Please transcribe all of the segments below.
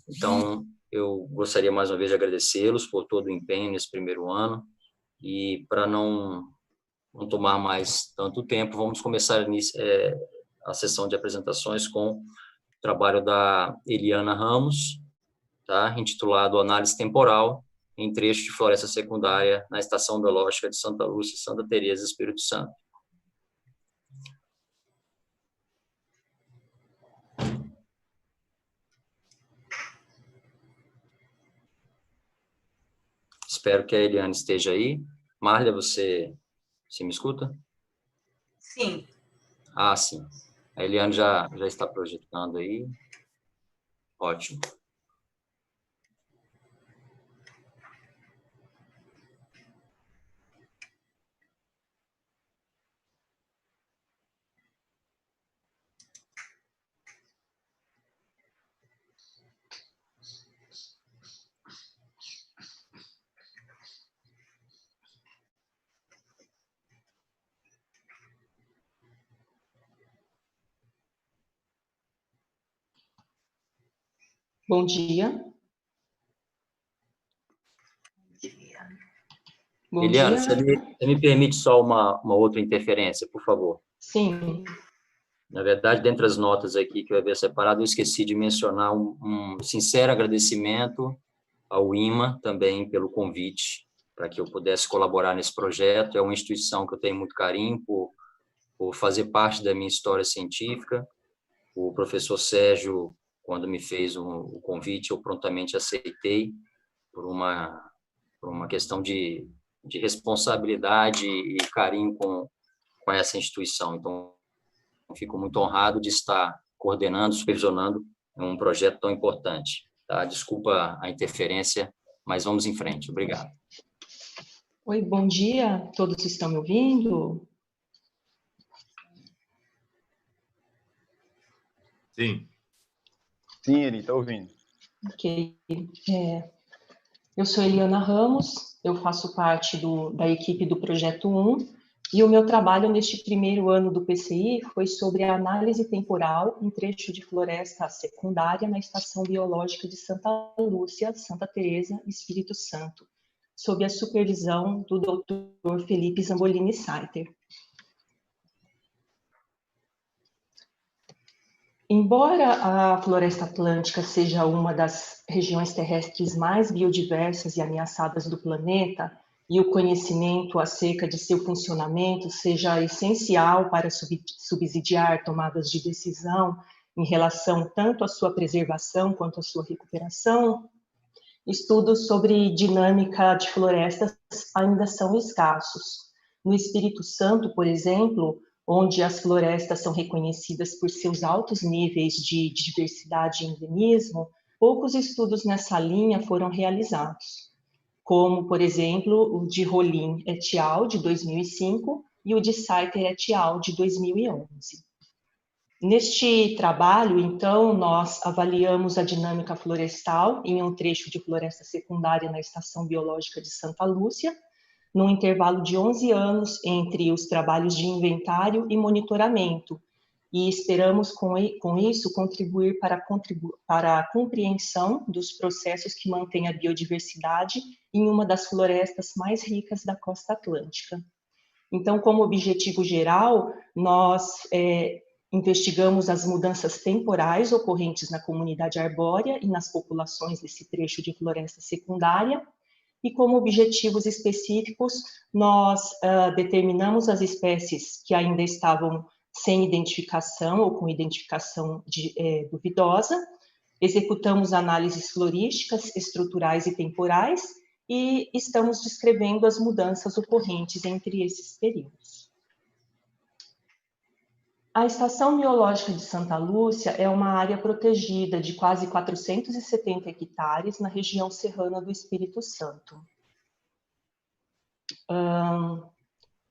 Então, eu gostaria mais uma vez de agradecê-los por todo o empenho nesse primeiro ano, e para não tomar mais tanto tempo, vamos começar a sessão de apresentações com o trabalho da Eliana Ramos, tá? Intitulado Análise Temporal em trecho de floresta secundária na Estação Biológica de Santa Lúcia, Santa Teresa, Espírito Santo. Espero que a Eliana esteja aí. Marlia, você me escuta? Sim. Ah, sim. A Eliana já está projetando aí. Ótimo. Bom dia. Bom Eliana, dia. você me permite só uma outra interferência, por favor? Sim. Na verdade, dentre as notas aqui que eu havia separado, eu esqueci de mencionar um sincero agradecimento ao IMA também pelo convite para que eu pudesse colaborar nesse projeto. É uma instituição que eu tenho muito carinho por fazer parte da minha história científica. O professor Sérgio, quando me fez o convite, eu prontamente aceitei por uma questão de responsabilidade e carinho com essa instituição. Então, fico muito honrado de estar coordenando, supervisionando um projeto tão importante. Tá? Desculpa a interferência, mas vamos em frente. Obrigado. Oi, bom dia. Todos estão me ouvindo? Sim. Sim, Eri, está ouvindo. Ok. Eu sou Eliana Ramos, eu faço parte da equipe do Projeto 1, e o meu trabalho neste primeiro ano do PCI foi sobre a análise temporal em trecho de floresta secundária na Estação Biológica de Santa Lúcia, Santa Teresa, Espírito Santo, sob a supervisão do Dr. Felipe Zambolini Saiter. Embora a floresta atlântica seja uma das regiões terrestres mais biodiversas e ameaçadas do planeta, e o conhecimento acerca de seu funcionamento seja essencial para subsidiar tomadas de decisão em relação tanto à sua preservação quanto à sua recuperação, estudos sobre dinâmica de florestas ainda são escassos. No Espírito Santo, por exemplo, onde as florestas são reconhecidas por seus altos níveis de diversidade e endemismo, poucos estudos nessa linha foram realizados, como, por exemplo, o de Rolim et al., de 2005, e o de Saiter et al., de 2011. Neste trabalho, então, nós avaliamos a dinâmica florestal em um trecho de floresta secundária na Estação Biológica de Santa Lúcia, num intervalo de 11 anos entre os trabalhos de inventário e monitoramento, e esperamos com isso contribuir para a compreensão dos processos que mantêm a biodiversidade em uma das florestas mais ricas da costa atlântica. Então, como objetivo geral, nós investigamos as mudanças temporais ocorrentes na comunidade arbórea e nas populações desse trecho de floresta secundária, e como objetivos específicos, nós determinamos as espécies que ainda estavam sem identificação ou com identificação duvidosa, executamos análises florísticas, estruturais e temporais, e estamos descrevendo as mudanças ocorrentes entre esses períodos. A Estação Biológica de Santa Lúcia é uma área protegida de quase 470 hectares na região serrana do Espírito Santo.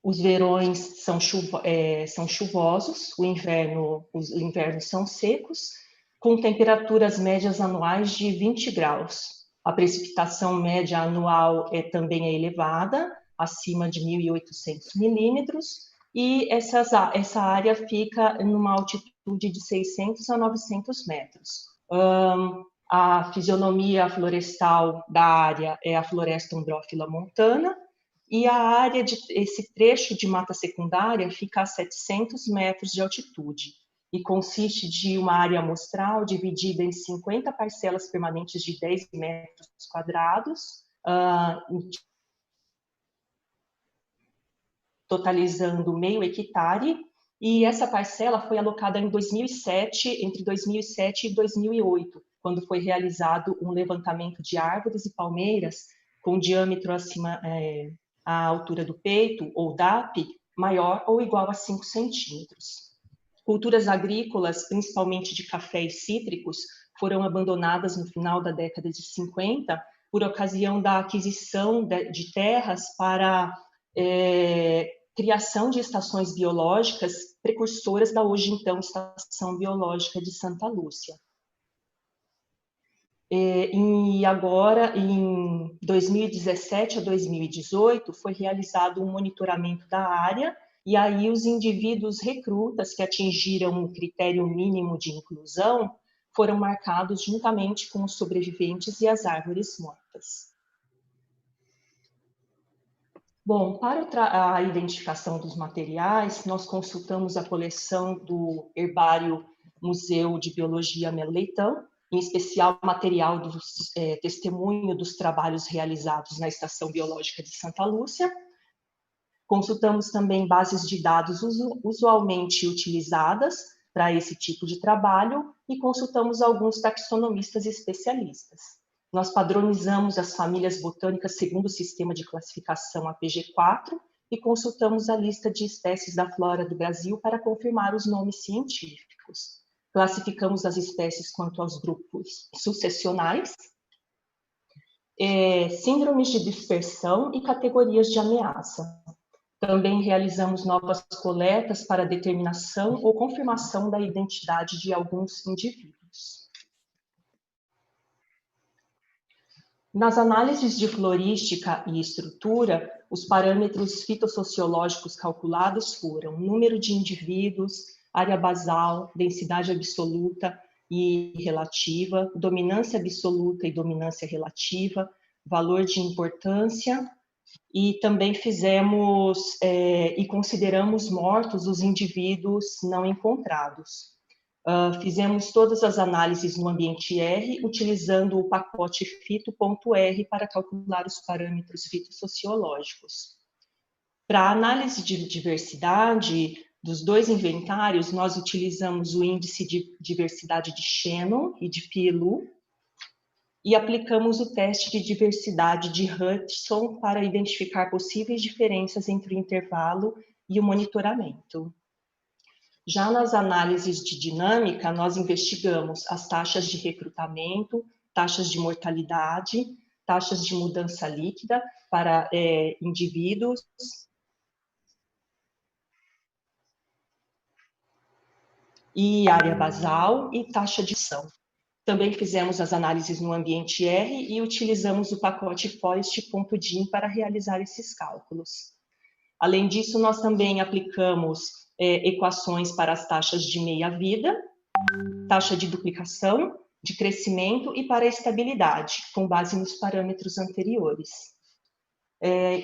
Os verões são chuvosos, os invernos são secos, com temperaturas médias anuais de 20 graus. A precipitação média anual também é elevada, acima de 1.800 milímetros, e essa área fica numa altitude de 600 a 900 metros. A fisionomia florestal da área é a floresta umbrófila montana, e a área esse trecho de mata secundária fica a 700 metros de altitude e consiste de uma área amostral dividida em 50 parcelas permanentes de 10 metros quadrados, totalizando meio hectare, e essa parcela foi alocada em 2007, entre 2007 e 2008, quando foi realizado um levantamento de árvores e palmeiras com diâmetro acima à altura do peito, ou DAP, maior ou igual a 5 centímetros. Culturas agrícolas, principalmente de café e cítricos, foram abandonadas no final da década de 50 por ocasião da aquisição de terras para criação de estações biológicas precursoras da hoje então Estação Biológica de Santa Lúcia. E agora, em 2017 a 2018, foi realizado um monitoramento da área, e aí os indivíduos recrutas que atingiram o critério mínimo de inclusão foram marcados juntamente com os sobreviventes e as árvores mortas. Bom, para a identificação dos materiais, nós consultamos a coleção do Herbário Museu de Biologia Melo Leitão, em especial material do testemunho dos trabalhos realizados na Estação Biológica de Santa Lúcia. Consultamos também bases de dados usualmente utilizadas para esse tipo de trabalho e consultamos alguns taxonomistas e especialistas. Nós padronizamos as famílias botânicas segundo o sistema de classificação APG4 e consultamos a lista de espécies da flora do Brasil para confirmar os nomes científicos. Classificamos as espécies quanto aos grupos sucessionais, síndromes de dispersão e categorias de ameaça. Também realizamos novas coletas para determinação ou confirmação da identidade de alguns indivíduos. Nas análises de florística e estrutura, os parâmetros fitossociológicos calculados foram número de indivíduos, área basal, densidade absoluta e relativa, dominância absoluta e dominância relativa, valor de importância, e também fizemos e consideramos mortos os indivíduos não encontrados. Fizemos todas as análises no ambiente R, utilizando o pacote fito.r para calcular os parâmetros fitossociológicos. Para a análise de diversidade dos dois inventários, nós utilizamos o índice de diversidade de Shannon e de Pielu, e aplicamos o teste de diversidade de Hutchinson para identificar possíveis diferenças entre o intervalo e o monitoramento. Já nas análises de dinâmica, nós investigamos as taxas de recrutamento, taxas de mortalidade, taxas de mudança líquida para indivíduos, e área basal e taxa de ação. Também fizemos as análises no ambiente R e utilizamos o pacote forest.dim para realizar esses cálculos. Além disso, nós também aplicamos equações para as taxas de meia-vida, taxa de duplicação, de crescimento e para a estabilidade, com base nos parâmetros anteriores.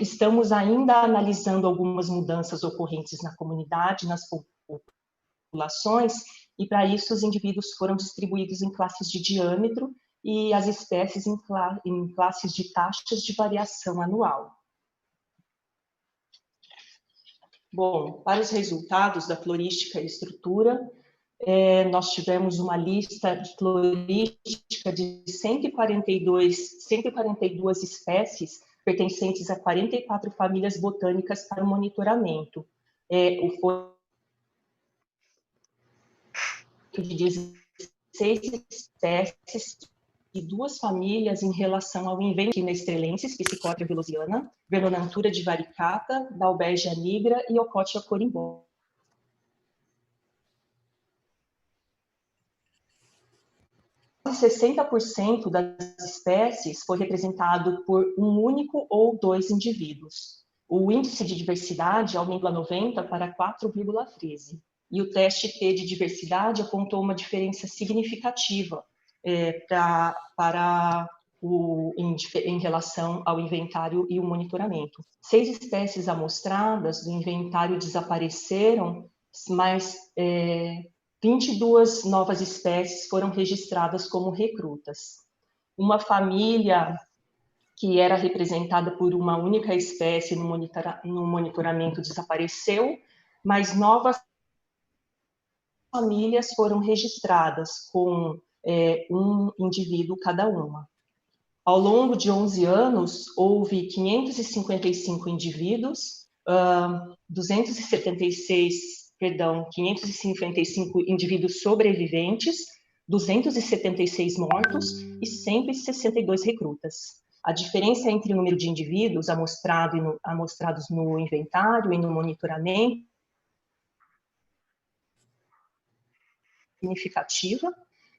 Estamos ainda analisando algumas mudanças ocorrentes na comunidade, nas populações, e para isso os indivíduos foram distribuídos em classes de diâmetro e as espécies em classes de taxas de variação anual. Bom, para os resultados da florística e estrutura, nós tivemos uma lista florística de 142 espécies pertencentes a 44 famílias botânicas para o monitoramento. O de 16 espécies e 2 famílias em relação ao Inventina estrelensis, Psicotria velosiana, Vernonantura divaricata, Dalbergia nigra e Ocotia corimbó. Quase 60% das espécies foi representado por um único ou 2 indivíduos. O índice de diversidade aumentou a 90 para 4,13. E o teste T de diversidade apontou uma diferença significativa, em relação ao inventário e o monitoramento. 6 espécies amostradas do inventário desapareceram, mas 22 novas espécies foram registradas como recrutas. Uma família que era representada por uma única espécie no monitoramento desapareceu, mas novas famílias foram registradas com um indivíduo cada uma. Ao longo de 11 anos, houve 555 indivíduos, 555 indivíduos sobreviventes, 276 mortos e 162 recrutas. A diferença entre o número de indivíduos amostrados no inventário e no monitoramento significativa,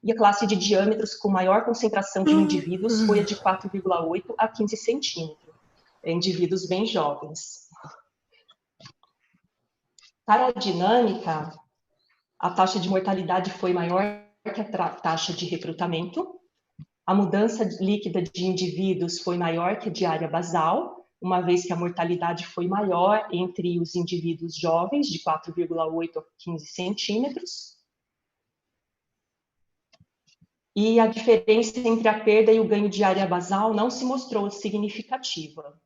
e a classe de diâmetros com maior concentração de indivíduos foi a de 4,8 a 15 centímetros, indivíduos bem jovens. Para a dinâmica, a taxa de mortalidade foi maior que a taxa de recrutamento, a mudança líquida de indivíduos foi maior que a de área basal, uma vez que a mortalidade foi maior entre os indivíduos jovens, de 4,8 a 15 centímetros, e a diferença entre a perda e o ganho de área basal não se mostrou significativa.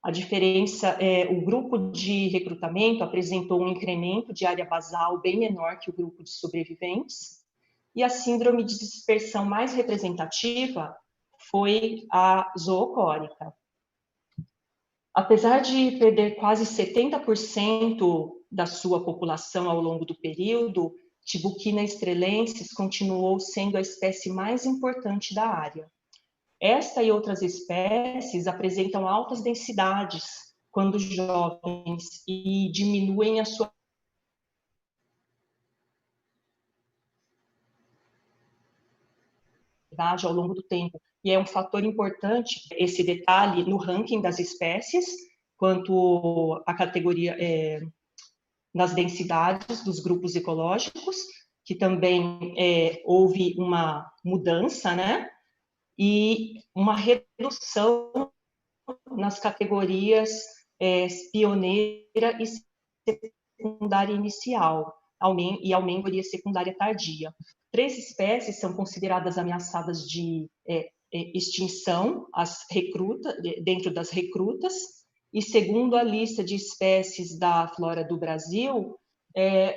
A diferença, o grupo de recrutamento apresentou um incremento de área basal bem menor que o grupo de sobreviventes, e a síndrome de dispersão mais representativa foi a zoocórica. Apesar de perder quase 70% da sua população ao longo do período, Tibuquina estrelensis continuou sendo a espécie mais importante da área. Esta e outras espécies apresentam altas densidades quando jovens e diminuem a sua ao longo do tempo. E é um fator importante esse detalhe no ranking das espécies, quanto à categoria nas densidades dos grupos ecológicos, que também houve uma mudança, né? E uma redução nas categorias pioneira e secundária inicial, e aumento de secundária tardia. 3 espécies são consideradas ameaçadas de extinção, dentro das recrutas, e segundo a lista de espécies da flora do Brasil,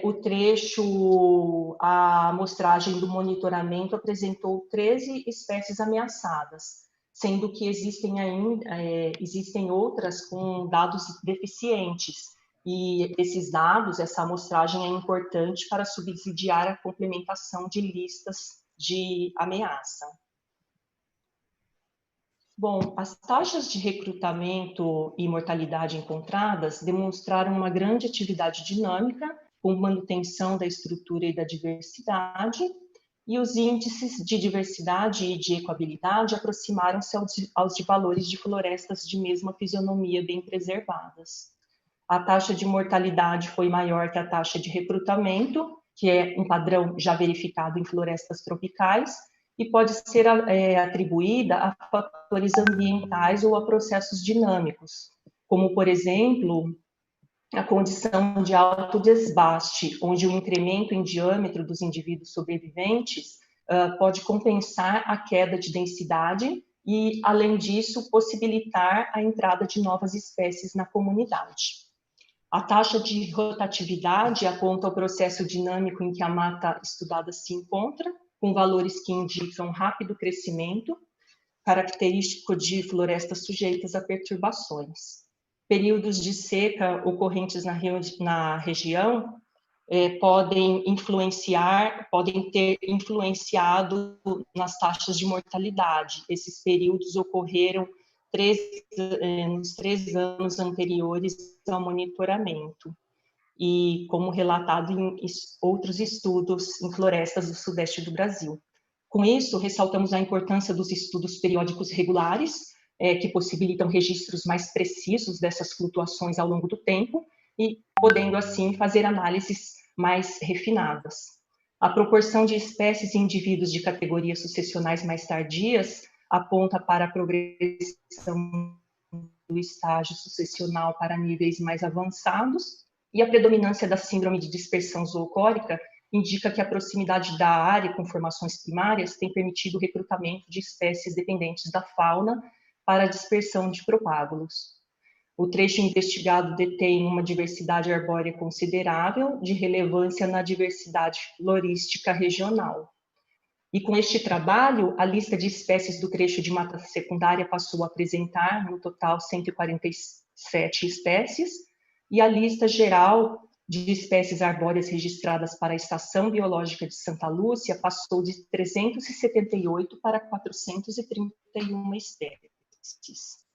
o trecho, a amostragem do monitoramento apresentou 13 espécies ameaçadas, sendo que existem outras com dados deficientes. E esses dados, essa amostragem é importante para subsidiar a complementação de listas de ameaça. Bom, as taxas de recrutamento e mortalidade encontradas demonstraram uma grande atividade dinâmica, com manutenção da estrutura e da diversidade, e os índices de diversidade e de ecoabilidade aproximaram-se aos de valores de florestas de mesma fisionomia bem preservadas. A taxa de mortalidade foi maior que a taxa de recrutamento, que é um padrão já verificado em florestas tropicais, e pode ser atribuída a fatores ambientais ou a processos dinâmicos, como, por exemplo, a condição de alto desbaste, onde o incremento em diâmetro dos indivíduos sobreviventes pode compensar a queda de densidade e, além disso, possibilitar a entrada de novas espécies na comunidade. A taxa de rotatividade aponta o processo dinâmico em que a mata estudada se encontra, com valores que indicam rápido crescimento, característico de florestas sujeitas a perturbações. Períodos de seca ocorrentes na região podem ter influenciado nas taxas de mortalidade. Esses períodos ocorreram nos 3 anos anteriores ao monitoramento, e como relatado em outros estudos em florestas do sudeste do Brasil. Com isso, ressaltamos a importância dos estudos periódicos regulares, que possibilitam registros mais precisos dessas flutuações ao longo do tempo, e podendo, assim, fazer análises mais refinadas. A proporção de espécies e indivíduos de categorias sucessionais mais tardias aponta para a progressão do estágio sucessional para níveis mais avançados, e a predominância da síndrome de dispersão zoocórica indica que a proximidade da área com formações primárias tem permitido o recrutamento de espécies dependentes da fauna para a dispersão de propágulos. O trecho investigado detém uma diversidade arbórea considerável, de relevância na diversidade florística regional. E com este trabalho, a lista de espécies do trecho de mata secundária passou a apresentar, no total, 147 espécies, e a lista geral de espécies arbóreas registradas para a Estação Biológica de Santa Lúcia passou de 378 para 431 espécies.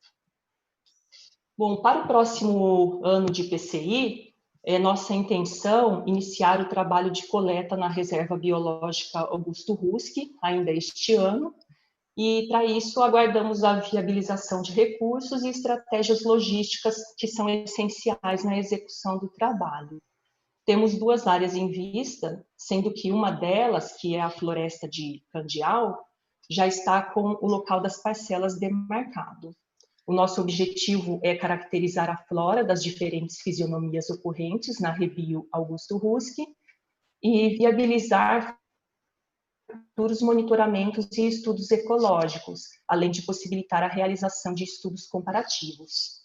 Bom, para o próximo ano de PCI, é nossa intenção iniciar o trabalho de coleta na Reserva Biológica Augusto Huski, ainda este ano, e para isso aguardamos a viabilização de recursos e estratégias logísticas que são essenciais na execução do trabalho. Temos duas áreas em vista, sendo que uma delas, que é a floresta de Candial, já está com o local das parcelas demarcado. O nosso objetivo é caracterizar a flora das diferentes fisionomias ocorrentes na Rebio Augusto Huski e viabilizar futuros monitoramentos e estudos ecológicos, além de possibilitar a realização de estudos comparativos.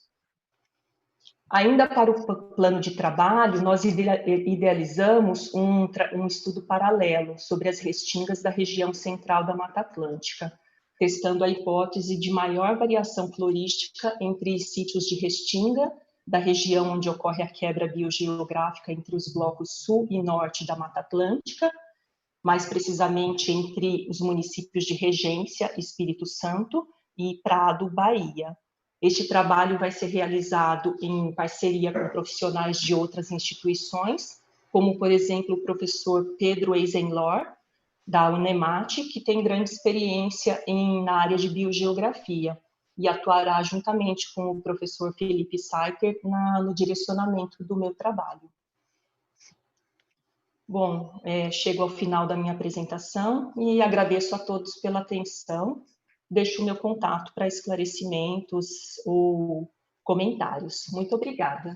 Ainda para o plano de trabalho, nós idealizamos um estudo paralelo sobre as restingas da região central da Mata Atlântica, testando a hipótese de maior variação florística entre sítios de restinga, da região onde ocorre a quebra biogeográfica entre os blocos sul e norte da Mata Atlântica, mais precisamente entre os municípios de Regência, Espírito Santo, e Prado, Bahia. Este trabalho vai ser realizado em parceria com profissionais de outras instituições, como, por exemplo, o professor Pedro Eisenlor, da Unemate, que tem grande experiência na área de biogeografia, e atuará juntamente com o professor Felipe Saiter no direcionamento do meu trabalho. Bom, chego ao final da minha apresentação e agradeço a todos pela atenção. Deixo o meu contato para esclarecimentos ou comentários. Muito obrigada.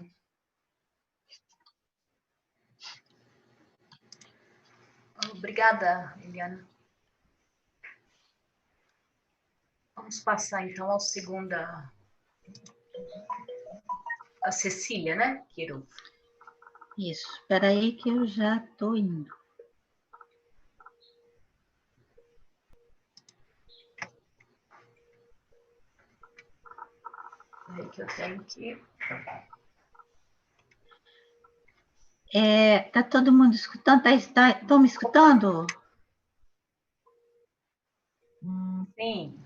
Obrigada, Eliana. Vamos passar, então, a Cecília, né, Quiro? Isso, espera aí que eu já estou indo. Aí que eu tenho que... Tá todo mundo escutando? Estão me escutando? Sim.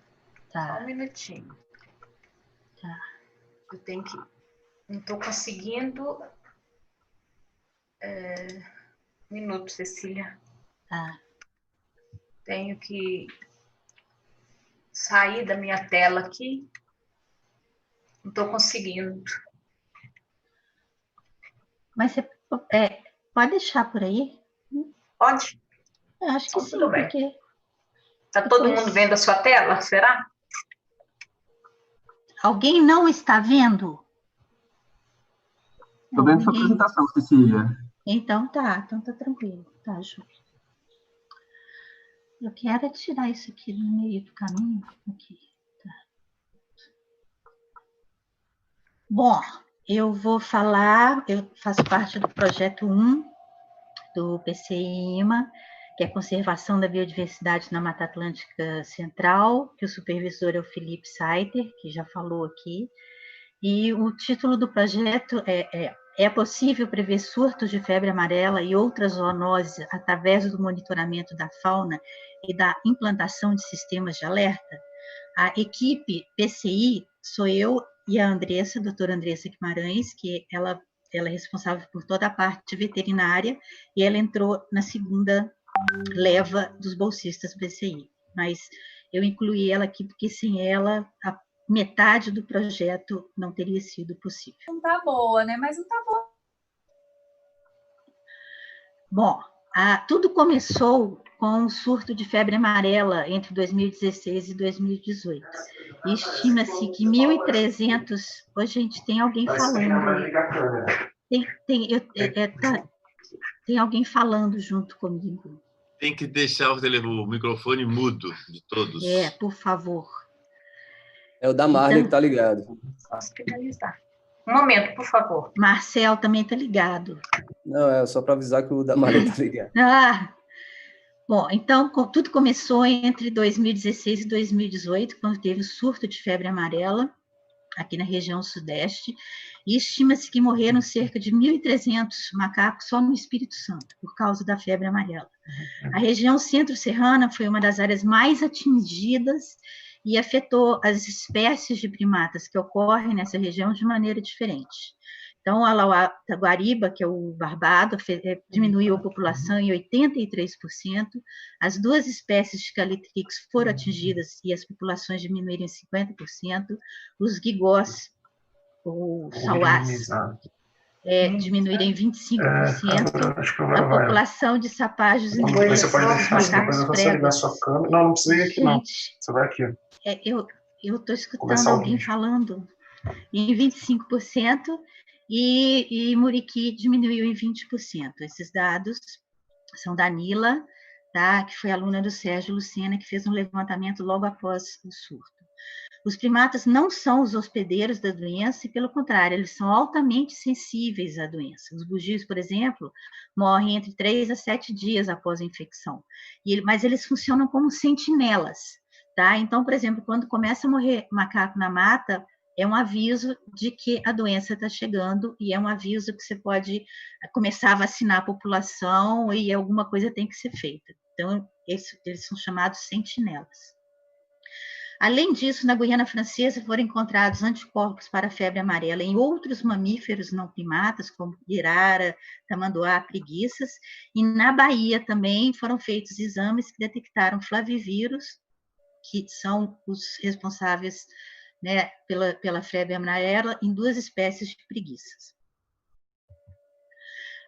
Tá. Só um minutinho. Tá. Eu tenho que... Não estou conseguindo... Minuto, Cecília. Tá. Tenho que sair da minha tela aqui. Não estou conseguindo. Mas você pode deixar por aí? Pode? Eu acho que Então, sim, tudo bem. porque... Está todo mundo vendo a sua tela, será? Alguém não está vendo? Estou vendo sua apresentação, Cecília. Então tá tranquilo. Tá, Ju. Eu quero tirar isso aqui no meio do caminho. Aqui. Tá. Bom, eu vou falar, eu faço parte do projeto 1 do PCI-IMA, que é a Conservação da Biodiversidade na Mata Atlântica Central, que o supervisor é o Felipe Saiter, que já falou aqui, e o título do projeto é possível prever surtos de febre amarela e outras zoonoses através do monitoramento da fauna e da implantação de sistemas de alerta? A equipe PCI sou eu e a Andressa, a doutora Andressa Guimarães, que ela é responsável por toda a parte veterinária, e ela entrou na segunda leva dos bolsistas PCI. Mas eu incluí ela aqui porque sem ela a metade do projeto não teria sido possível. Não tá boa, né? Mas não tá boa. Bom, Tudo começou com um surto de febre amarela entre 2016 e 2018. E estima-se que 1.300... Ô, gente, tem alguém falando. Tem alguém falando junto comigo. Tem que deixar o microfone mudo de todos. Por favor. É o da Marlia que está ligado. Posso finalizar. Um momento, por favor. Marcel também está ligado. Não, é só para avisar que o da Marlia está ligado. Bom, então, tudo começou entre 2016 e 2018, quando teve o surto de febre amarela aqui na região sudeste, e estima-se que morreram cerca de 1.300 macacos só no Espírito Santo, por causa da febre amarela. A região centro-serrana foi uma das áreas mais atingidas e afetou as espécies de primatas que ocorrem nessa região de maneira diferente. Então, a Lauá-Taguariba, que é o barbado, diminuiu a população em 83%, as duas espécies de Calitrix foram atingidas e as populações diminuíram em 50%, os guigós, ou sauás, diminuíram em 25%, a população de sapajos e macacos pregas. Não precisa ir aqui, não. Você vai aqui. Eu estou escutando alguém falando em 25%, e Muriqui diminuiu em 20%. Esses dados são da Nila, tá? Que foi aluna do Sérgio Lucena, que fez um levantamento logo após o surto. Os primatas não são os hospedeiros da doença, e, pelo contrário, eles são altamente sensíveis à doença. Os bugios, por exemplo, morrem entre 3 a 7 dias após a infecção, mas eles funcionam como sentinelas, tá? Então, por exemplo, quando começa a morrer macaco na mata, é um aviso de que a doença está chegando, e é um aviso que você pode começar a vacinar a população e alguma coisa tem que ser feita. Então, eles são chamados sentinelas. Além disso, na Guiana Francesa foram encontrados anticorpos para a febre amarela em outros mamíferos não primatas, como irara, tamanduá, preguiças, e na Bahia também foram feitos exames que detectaram flavivírus, que são os responsáveis, né, pela febre amarela em 2 espécies de preguiças.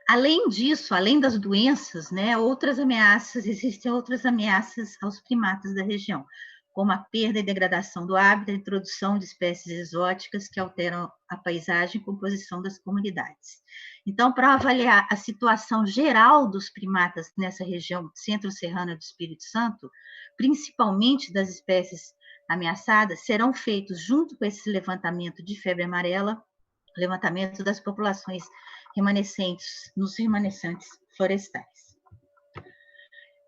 Além disso, além das doenças, né, existem outras ameaças aos primatas da região, como a perda e degradação do hábitat, a introdução de espécies exóticas que alteram a paisagem e composição das comunidades. Então, para avaliar a situação geral dos primatas nessa região centro-serrana do Espírito Santo, principalmente das espécies ameaçadas, serão feitos, junto com esse levantamento de febre amarela, levantamento das populações remanescentes, nos remanescentes florestais.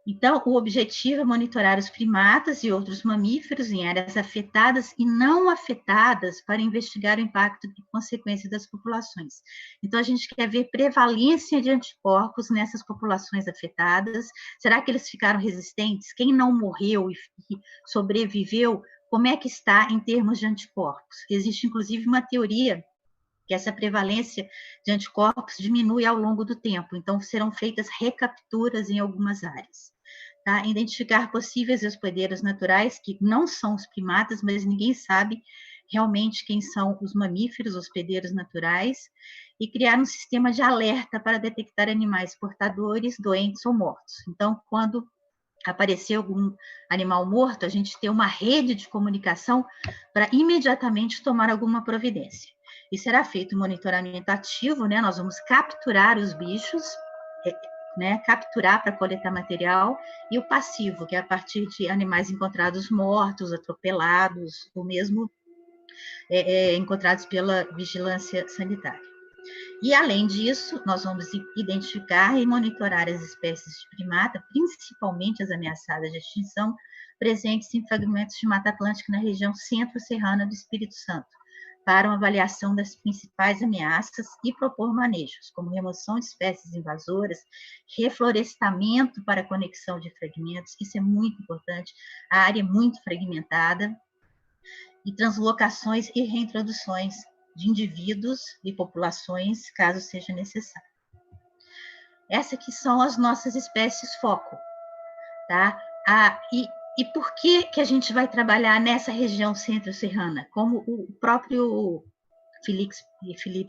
Então, o objetivo é monitorar os primatas e outros mamíferos em áreas afetadas e não afetadas para investigar o impacto e consequências das populações. Então, a gente quer ver prevalência de anticorpos nessas populações afetadas. Será que eles ficaram resistentes? Quem não morreu e sobreviveu, como é que está em termos de anticorpos? Existe, inclusive, uma teoria que essa prevalência de anticorpos diminui ao longo do tempo. Então, serão feitas recapturas em algumas áreas. Tá? Identificar possíveis hospedeiros naturais, que não são os primatas, mas ninguém sabe realmente quem são os mamíferos hospedeiros naturais, e criar um sistema de alerta para detectar animais portadores, doentes ou mortos. Então, quando aparecer algum animal morto, a gente tem uma rede de comunicação para imediatamente tomar alguma providência. E será feito um monitoramento ativo, né? Nós vamos capturar os bichos, né? Capturar para coletar material, e o passivo, que é a partir de animais encontrados mortos, atropelados, ou mesmo encontrados pela vigilância sanitária. E, além disso, nós vamos identificar e monitorar as espécies de primata, principalmente as ameaçadas de extinção, presentes em fragmentos de Mata Atlântica na região centro-serrana do Espírito Santo, para uma avaliação das principais ameaças e propor manejos, como remoção de espécies invasoras, reflorestamento para conexão de fragmentos, isso é muito importante, a área é muito fragmentada, e translocações e reintroduções de indivíduos e populações, caso seja necessário. Essas aqui são as nossas espécies foco, tá? E por que a gente vai trabalhar nessa região centro-serrana? Como o próprio Felipe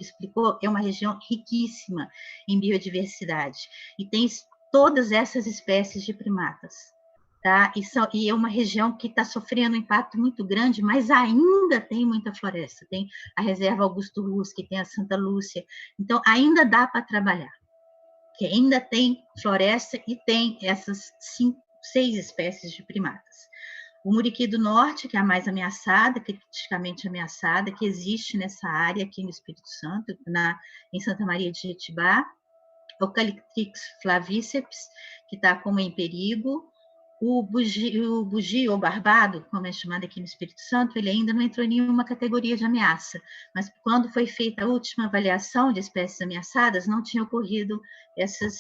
explicou, é uma região riquíssima em biodiversidade, e tem todas essas espécies de primatas. Tá? E é uma região que está sofrendo um impacto muito grande, mas ainda tem muita floresta. Tem a Reserva Augusto Rusque, tem a Santa Lúcia. Então, ainda dá para trabalhar. Que ainda tem floresta e tem essas 6 espécies de primatas. O muriqui do norte, que é a mais ameaçada, criticamente ameaçada, que existe nessa área aqui no Espírito Santo, em Santa Maria de Jetibá. O Calitrix flavíceps, que está como em perigo. O bugi ou barbado, como é chamado aqui no Espírito Santo, ele ainda não entrou em nenhuma categoria de ameaça, mas quando foi feita a última avaliação de espécies ameaçadas, não tinha ocorrido esses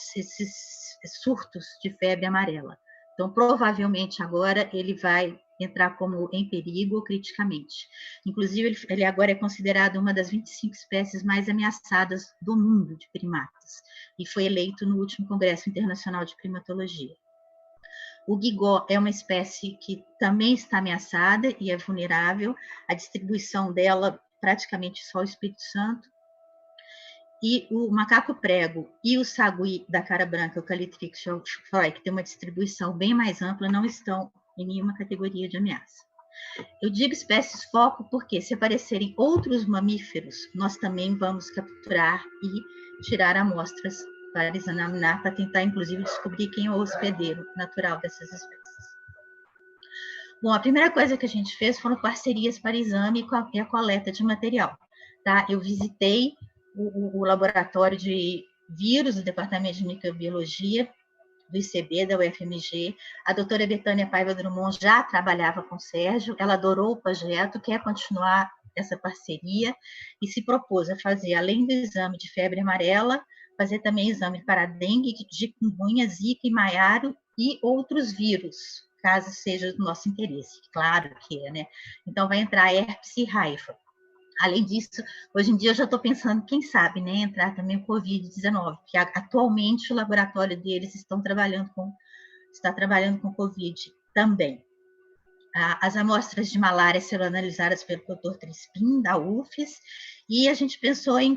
surtos de febre amarela. Então, provavelmente, agora ele vai entrar como em perigo criticamente. Inclusive, ele agora é considerado uma das 25 espécies mais ameaçadas do mundo de primatas, e foi eleito no último Congresso Internacional de Primatologia. O guigó é uma espécie que também está ameaçada e é vulnerável. A distribuição dela, praticamente só o Espírito Santo. E o macaco prego e o sagui da cara branca, o Calitrix shawfly, que tem uma distribuição bem mais ampla, não estão em nenhuma categoria de ameaça. Eu digo espécies foco porque, se aparecerem outros mamíferos, nós também vamos capturar e tirar amostras para examinar, para tentar, inclusive, descobrir quem é o hospedeiro natural dessas espécies. Bom, a primeira coisa que a gente fez foram parcerias para exame e a coleta de material. Tá? Eu visitei o laboratório de vírus do Departamento de Microbiologia do ICB, da UFMG. A doutora Betânia Paiva Drummond já trabalhava com o Sérgio, ela adorou o projeto, quer continuar essa parceria e se propôs a fazer, além do exame de febre amarela, fazer também exame para dengue, chikungunya, zika e maiaro e outros vírus, caso seja do nosso interesse. Claro que é, né? Então, vai entrar herpes e raiva. Além disso, hoje em dia eu já estou pensando, quem sabe, né, entrar também o Covid-19, porque atualmente o laboratório deles está trabalhando com Covid também. As amostras de malária serão analisadas pelo Dr. Crispim, da UFES, e a gente pensou em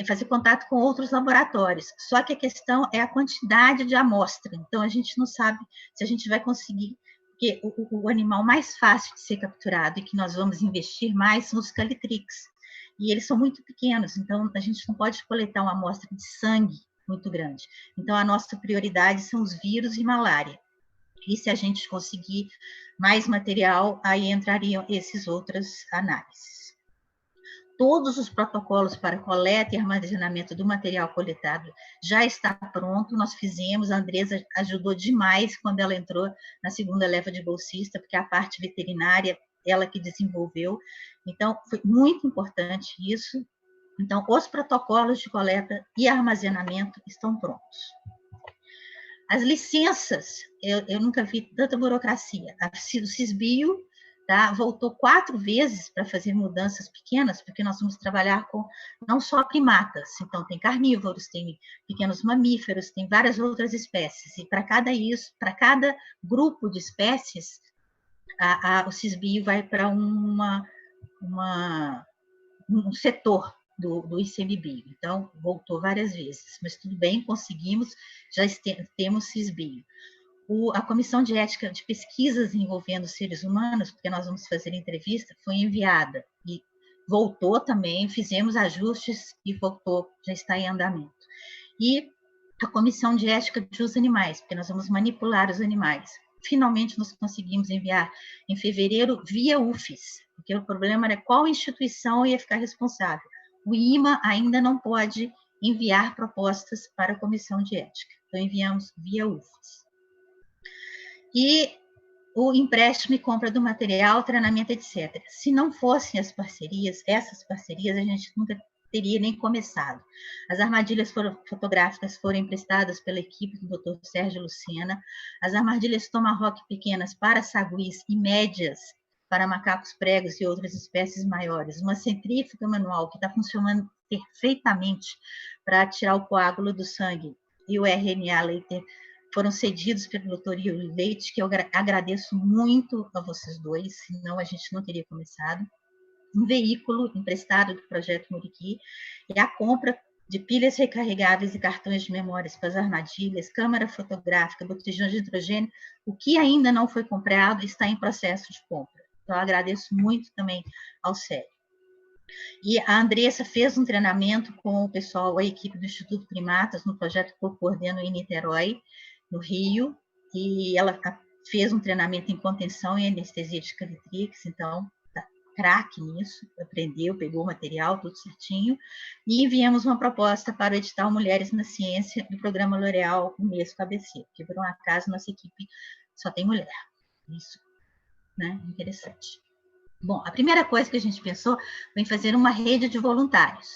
fazer contato com outros laboratórios. Só que a questão é a quantidade de amostra. Então, a gente não sabe se a gente vai conseguir, porque o animal mais fácil de ser capturado e que nós vamos investir mais são os Calitrix. E eles são muito pequenos, então a gente não pode coletar uma amostra de sangue muito grande. Então, a nossa prioridade são os vírus e malária. E se a gente conseguir mais material, aí entrariam essas outras análises. Todos os protocolos para coleta e armazenamento do material coletado já está pronto, nós fizemos, a Andresa ajudou demais quando ela entrou na segunda leva de bolsista, porque a parte veterinária, ela que desenvolveu, então foi muito importante isso. Então, os protocolos de coleta e armazenamento estão prontos. As licenças, eu nunca vi tanta burocracia. O Cisbio, tá, voltou 4 vezes para fazer mudanças pequenas, porque nós vamos trabalhar com não só primatas, então tem carnívoros, tem pequenos mamíferos, tem várias outras espécies, e para cada grupo de espécies, o Cisbio vai para um setor do ICMBio. Então, voltou várias vezes, mas tudo bem, conseguimos, já temos Cisbio. A Comissão de Ética de Pesquisas envolvendo seres humanos, porque nós vamos fazer entrevista, foi enviada e voltou também, fizemos ajustes e voltou, já está em andamento. E a Comissão de Ética dos Animais, porque nós vamos manipular os animais. Finalmente, nós conseguimos enviar em fevereiro via UFES, porque o problema era qual instituição ia ficar responsável. O IMA ainda não pode enviar propostas para a Comissão de Ética, então enviamos via UFES. E o empréstimo e compra do material, treinamento, etc. Se não fossem essas parcerias, a gente nunca teria nem começado. As armadilhas fotográficas foram emprestadas pela equipe do Dr. Sérgio Lucena, as armadilhas Tomahawk pequenas para saguis e médias para macacos pregos e outras espécies maiores, uma centrífuga manual que está funcionando perfeitamente para tirar o coágulo do sangue e o RNA later foram cedidos pelo Dr. Yuri Leite, que eu agradeço muito a vocês dois, senão a gente não teria começado. Um veículo emprestado do Projeto Muriqui, e a compra de pilhas recarregáveis e cartões de memórias para as armadilhas, câmera fotográfica, botijões de hidrogênio, o que ainda não foi comprado está em processo de compra. Então, eu agradeço muito também ao CERN. E a Andressa fez um treinamento com o pessoal, a equipe do Instituto Primatas, no projeto que eu coordeno em Niterói, no Rio, e ela fez um treinamento em contenção e anestesia de Cavitrix, então, tá craque nisso, aprendeu, pegou o material, tudo certinho, e enviamos uma proposta para o edital Mulheres na Ciência do programa L'Oréal Unesco ABC, que por um acaso nossa equipe só tem mulher. Isso, né? Interessante. Bom, a primeira coisa que a gente pensou foi em fazer uma rede de voluntários,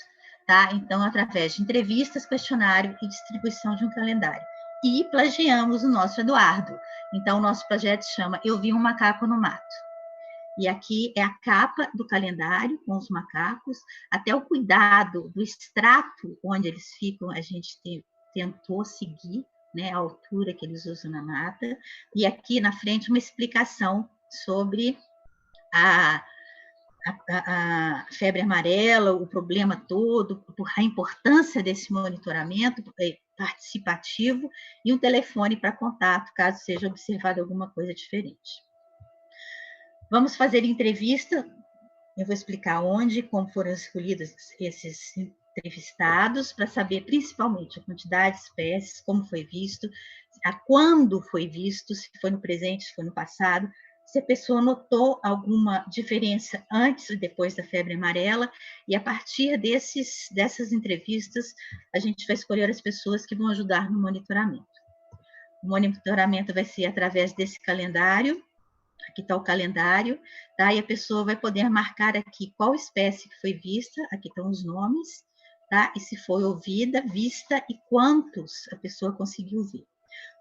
tá? Então, através de entrevistas, questionário e distribuição de um calendário. E plagiamos o nosso Eduardo. Então, o nosso projeto chama Eu Vi um Macaco no Mato. E aqui é a capa do calendário com os macacos, até o cuidado do extrato onde eles ficam, a gente tentou seguir, né, a altura que eles usam na mata. E aqui na frente uma explicação sobre a febre amarela, o problema todo, a importância desse monitoramento participativo e um telefone para contato, caso seja observado alguma coisa diferente. Vamos fazer entrevista, eu vou explicar onde, como foram escolhidos esses entrevistados, para saber principalmente a quantidade de espécies, como foi visto, a quando foi visto, se foi no presente, se foi no passado, se a pessoa notou alguma diferença antes e depois da febre amarela, e a partir dessas entrevistas, a gente vai escolher as pessoas que vão ajudar no monitoramento. O monitoramento vai ser através desse calendário, aqui está o calendário, tá? E a pessoa vai poder marcar aqui qual espécie que foi vista, aqui estão os nomes, tá? E se foi ouvida, vista e quantos a pessoa conseguiu ver.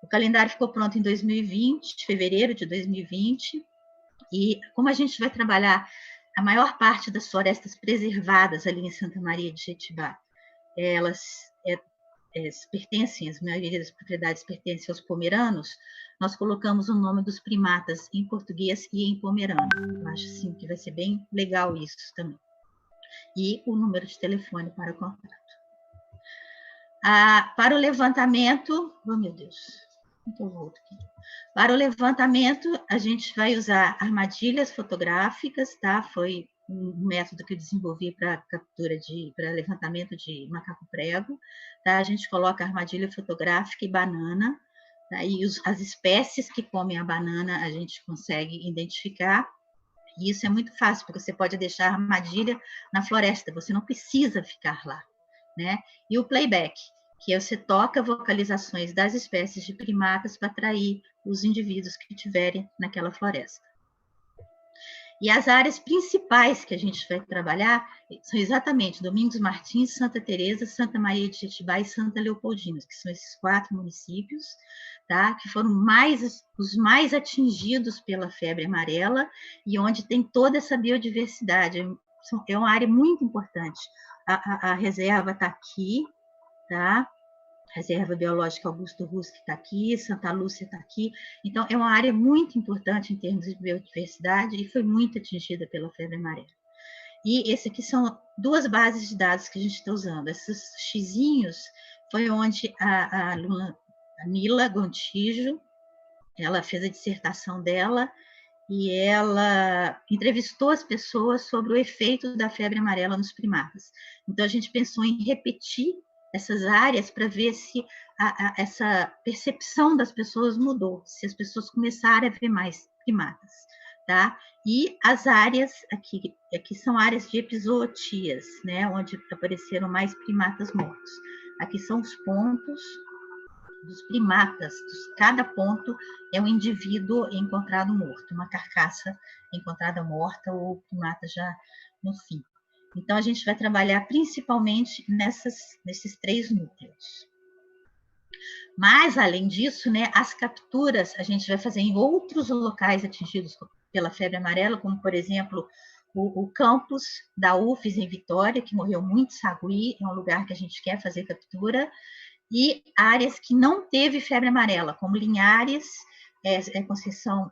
O calendário ficou pronto em 2020, fevereiro de 2020, e como a gente vai trabalhar a maior parte das florestas preservadas ali em Santa Maria de Jetibá, elas pertencem, a maioria das propriedades pertencem aos pomeranos, nós colocamos o nome dos primatas em português e em pomerano. Eu acho assim, que vai ser bem legal isso também. E o número de telefone para contato. Para o levantamento, oh meu Deus, então volto aqui. Para o levantamento, a gente vai usar armadilhas fotográficas, tá? Foi um método que eu desenvolvi para para levantamento de macaco prego, tá? A gente coloca armadilha fotográfica e banana, tá? E as espécies que comem a banana a gente consegue identificar. E isso é muito fácil, porque você pode deixar a armadilha na floresta, você não precisa ficar lá, né? E o playback, que você toca vocalizações das espécies de primatas para atrair os indivíduos que estiverem naquela floresta. E as áreas principais que a gente vai trabalhar são exatamente Domingos Martins, Santa Teresa, Santa Maria de Jetibá e Santa Leopoldina, que são esses 4 municípios, tá? Que foram os mais atingidos pela febre amarela e onde tem toda essa biodiversidade. É uma área muito importante. A reserva está aqui, tá? Reserva Biológica Augusto Ruski está aqui, Santa Lúcia está aqui. Então, é uma área muito importante em termos de biodiversidade e foi muito atingida pela febre amarela. E esse aqui são 2 bases de dados que a gente está usando. Esses xizinhos foi onde a aluna Nila Gontijo, ela fez a dissertação dela e ela entrevistou as pessoas sobre o efeito da febre amarela nos primatas. Então, a gente pensou em repetir essas áreas para ver se essa percepção das pessoas mudou, se as pessoas começaram a ver mais primatas, tá? E as áreas aqui são áreas de epizootias, né, onde apareceram mais primatas mortos. Aqui são os pontos dos primatas, cada ponto é um indivíduo encontrado morto, uma carcaça encontrada morta ou primata já no fim. Então, a gente vai trabalhar principalmente nesses 3 núcleos. Mas, além disso, né, as capturas a gente vai fazer em outros locais atingidos pela febre amarela, como, por exemplo, o campus da UFES em Vitória, que morreu muito sagui, é um lugar que a gente quer fazer captura, e áreas que não teve febre amarela, como Linhares, Conceição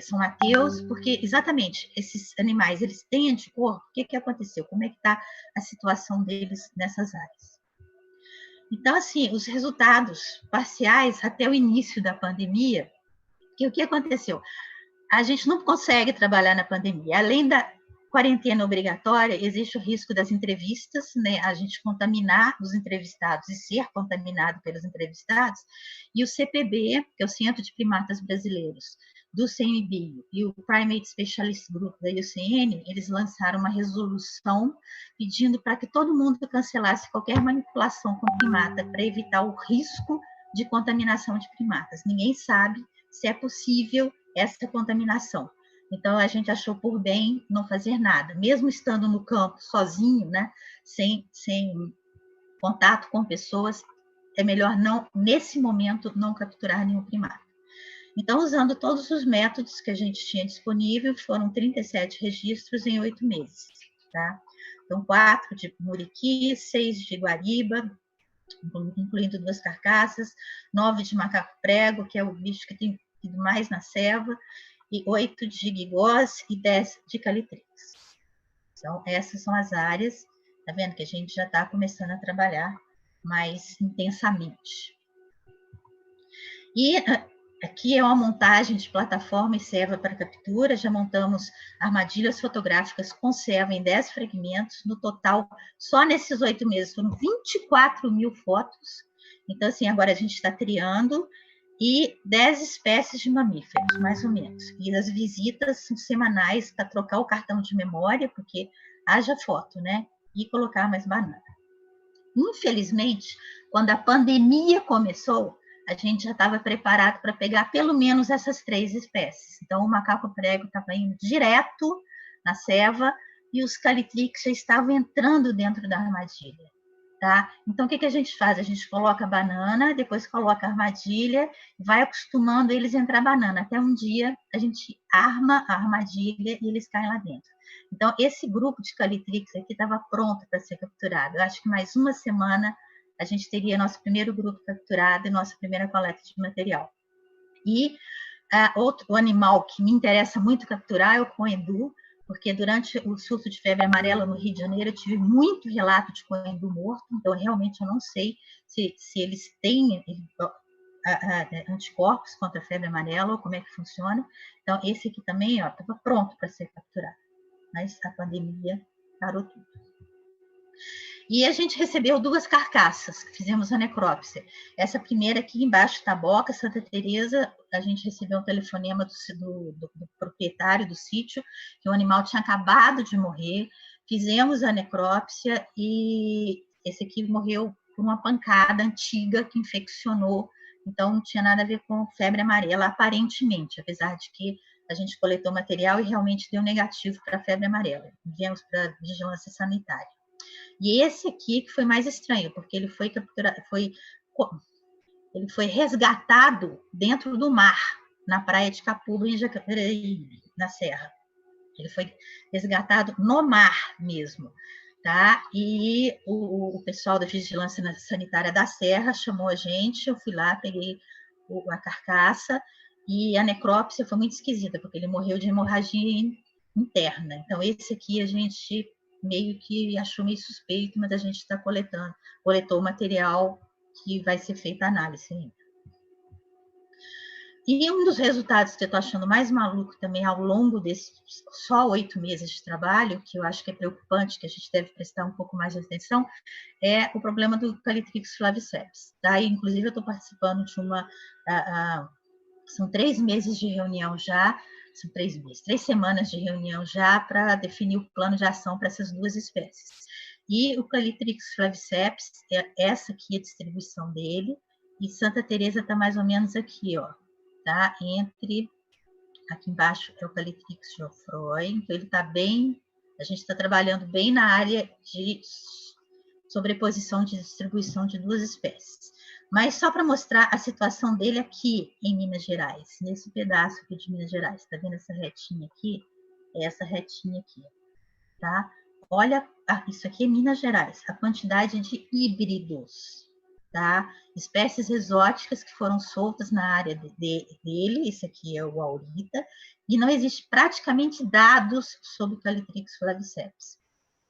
São Mateus, porque exatamente esses animais, eles têm anticorpo. O que aconteceu? Como é que está a situação deles nessas áreas? Então, assim, os resultados parciais até o início da pandemia, que o que aconteceu? A gente não consegue trabalhar na pandemia. Além da quarentena obrigatória, existe o risco das entrevistas, né? A gente contaminar os entrevistados e ser contaminado pelos entrevistados. E o CPB, que é o Centro de Primatas Brasileiros, do CNBio, e o Primate Specialist Group da IUCN, eles lançaram uma resolução pedindo para que todo mundo cancelasse qualquer manipulação com primata para evitar o risco de contaminação de primatas. Ninguém sabe se é possível essa contaminação. Então, a gente achou por bem não fazer nada, mesmo estando no campo sozinho, né, sem contato com pessoas, é melhor não, nesse momento, não capturar nenhum primata. Então, usando todos os métodos que a gente tinha disponível, foram 37 registros em 8 meses. Tá? Então, 4 de muriqui, 6 de guariba, incluindo 2 carcaças, 9 de macaco-prego, que é o bicho que tem mais na selva, e 8 de gigós e 10 de calitrix. Então, essas são as áreas, tá vendo que a gente já está começando a trabalhar mais intensamente. E aqui é uma montagem de plataforma e serva para captura, já montamos armadilhas fotográficas com serva em 10 fragmentos, no total, só nesses 8 meses, foram 24 mil fotos. Então, assim, agora a gente está triando, e 10 espécies de mamíferos, mais ou menos. E as visitas são semanais para trocar o cartão de memória, porque haja foto, né? E colocar mais banana. Infelizmente, quando a pandemia começou, a gente já estava preparado para pegar pelo menos essas 3 espécies. Então, o macaco-prego estava indo direto na selva e os calitrix já estavam entrando dentro da armadilha. Tá? Então, o que a gente faz? A gente coloca a banana, depois coloca a armadilha, vai acostumando eles a entrar banana. Até um dia a gente arma a armadilha e eles caem lá dentro. Então, esse grupo de calitrix aqui estava pronto para ser capturado. Eu acho que mais uma semana a gente teria nosso primeiro grupo capturado e nossa primeira coleta de material. E outro animal que me interessa muito capturar é o coendu, porque durante o surto de febre amarela no Rio de Janeiro eu tive muito relato de coendu morto, então realmente eu não sei se eles têm anticorpos contra a febre amarela ou como é que funciona. Então esse aqui também estava pronto para ser capturado, mas a pandemia parou tudo. E a gente recebeu 2 carcaças, fizemos a necrópsia. Essa primeira aqui embaixo, Taboca, Santa Teresa, a gente recebeu um telefonema do proprietário do sítio, que o animal tinha acabado de morrer, fizemos a necrópsia e esse aqui morreu por uma pancada antiga que infeccionou, então não tinha nada a ver com febre amarela, aparentemente, apesar de que a gente coletou material e realmente deu negativo para a febre amarela. Enviamos para a vigilância sanitária. E esse aqui que foi mais estranho, porque ele foi capturado, ele foi resgatado dentro do mar, na praia de Capuba, em Jacareí, na Serra. Ele foi resgatado no mar mesmo, tá? E o pessoal da Vigilância Sanitária da Serra chamou a gente, eu fui lá, peguei a carcaça, e a necrópsia foi muito esquisita, porque ele morreu de hemorragia interna. Então, esse aqui a gente meio que achou meio suspeito, mas a gente está coletou o material que vai ser feita a análise ainda. E um dos resultados que eu estou achando mais maluco também ao longo desses só 8 meses de trabalho, que eu acho que é preocupante, que a gente deve prestar um pouco mais de atenção, é o problema do Calitrix flaviceps. Tá? Inclusive, eu estou participando de são 3 meses de reunião já, são 3 meses, 3 semanas de reunião já para definir o plano de ação para essas 2 espécies. E o Calitrix flaviceps, essa aqui é a distribuição dele, e Santa Teresa está mais ou menos aqui, ó, tá? Aqui embaixo é o Calitrix geoffroy, então ele está bem, a gente está trabalhando bem na área de sobreposição de distribuição de 2 espécies. Mas só para mostrar a situação dele aqui em Minas Gerais, nesse pedaço aqui de Minas Gerais. Está vendo essa retinha aqui? É essa retinha aqui, tá? Olha, isso aqui é Minas Gerais, a quantidade de híbridos. tá? Espécies exóticas que foram soltas na área dele, esse aqui é o aurita, e não existe praticamente dados sobre o Calitrix flaviceps.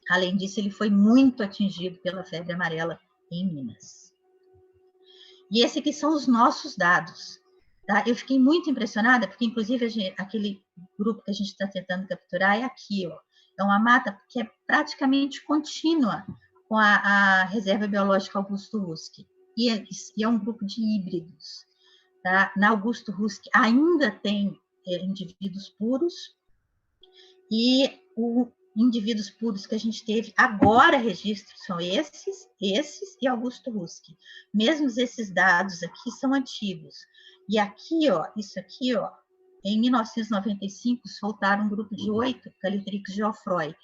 Além disso, ele foi muito atingido pela febre amarela em Minas. E esse aqui são os nossos dados. Tá? Eu fiquei muito impressionada, porque, inclusive, aquele grupo que a gente está tentando capturar é aqui. Ó. É uma mata que é praticamente contínua com a reserva biológica Augusto Husk. E é um grupo de híbridos. Tá? Na Augusto Husk ainda tem indivíduos puros, e os indivíduos puros que a gente teve agora registro são esses e Augusto Husk. Mesmo esses dados aqui são antigos. E aqui, ó, isso aqui, ó, em 1995, soltaram um grupo de 8 Calitrix geoffroy.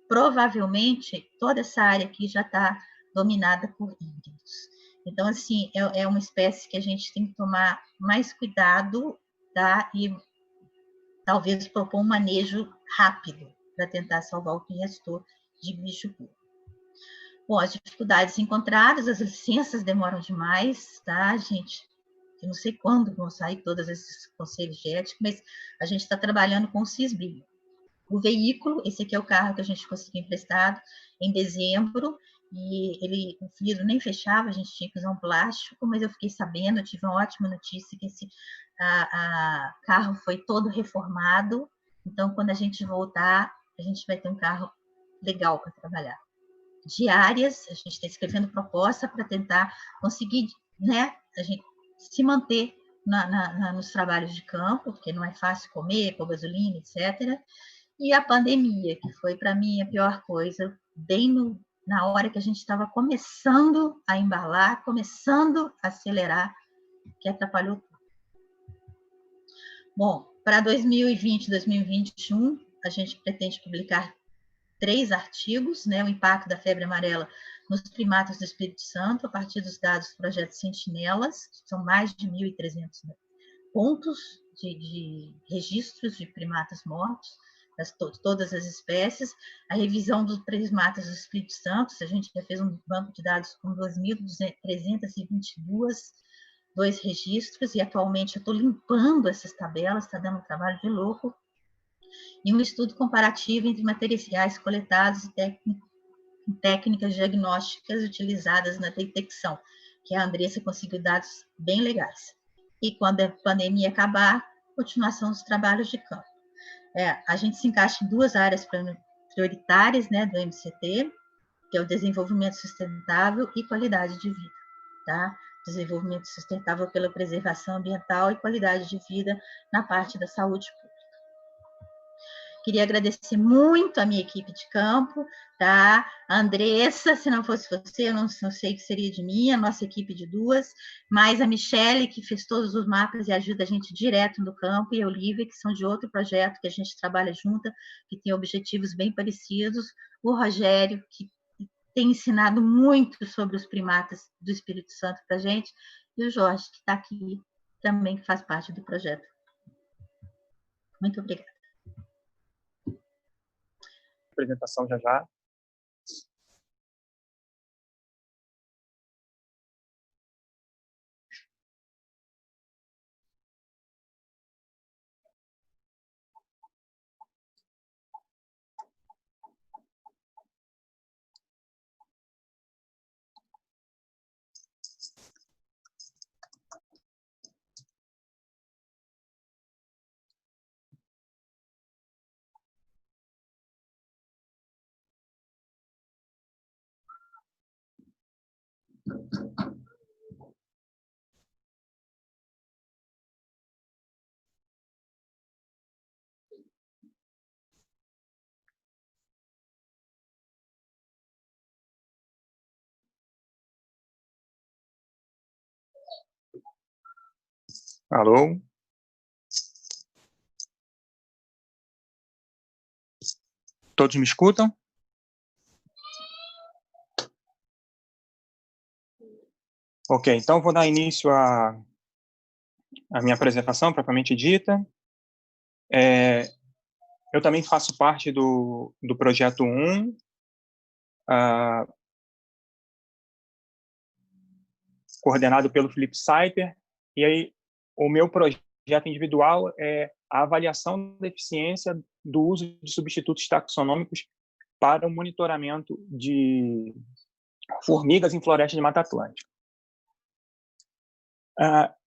Provavelmente, toda essa área aqui já está dominada por híbridos. Então, assim, é uma espécie que a gente tem que tomar mais cuidado, tá? E talvez propor um manejo rápido para tentar salvar o que restou de bicho puro. Bom, as dificuldades encontradas, as licenças demoram demais, tá, gente? Eu não sei quando vão sair todos esses conselhos de ética, mas a gente está trabalhando com o CISBio. O veículo, esse aqui é o carro que a gente conseguiu emprestado em dezembro, e o vidro nem fechava, a gente tinha que usar um plástico, mas eu fiquei sabendo, eu tive uma ótima notícia que esse carro foi todo reformado, então quando a gente voltar, a gente vai ter um carro legal para trabalhar. Diárias, a gente está escrevendo proposta para tentar conseguir, né, a gente se manter nos trabalhos de campo, porque não é fácil comer, pôr gasolina, etc., e a pandemia, que foi, para mim, a pior coisa, bem na hora que a gente estava começando a embalar, começando a acelerar, que atrapalhou tudo. Bom, para 2020, 2021, a gente pretende publicar 3 artigos, né, o impacto da febre amarela nos primatas do Espírito Santo, a partir dos dados do projeto Sentinelas, que são mais de 1.300 pontos de registros de primatas mortos, todas as espécies, a revisão dos primatas do Espírito Santo, a gente já fez um banco de dados com 2.322 registros, e atualmente eu estou limpando essas tabelas, está dando um trabalho de louco, e um estudo comparativo entre materiais coletados e técnicas diagnósticas utilizadas na detecção, que a Andressa conseguiu dados bem legais. E quando a pandemia acabar, continuação dos trabalhos de campo. A gente se encaixa em 2 áreas prioritárias, né, do MCT, que é o desenvolvimento sustentável e qualidade de vida, tá? Desenvolvimento sustentável pela preservação ambiental e qualidade de vida na parte da saúde pública. Queria agradecer muito a minha equipe de campo, tá? A Andressa, se não fosse você, eu não sei o que seria de mim, a nossa equipe de 2, mais a Michele, que fez todos os mapas e ajuda a gente direto no campo, e a Olivia, que são de outro projeto que a gente trabalha junto, que tem objetivos bem parecidos, o Rogério, que tem ensinado muito sobre os primatas do Espírito Santo para a gente, e o Jorge, que está aqui também, que faz parte do projeto. Muito obrigada. Apresentação já já. Alô? Todos me escutam? Ok, então vou dar início à minha apresentação, propriamente dita. Eu também faço parte do projeto 1. coordenado pelo Felipe Seiper, e aí o meu projeto individual é a avaliação da eficiência do uso de substitutos taxonômicos para o monitoramento de formigas em florestas de Mata Atlântica.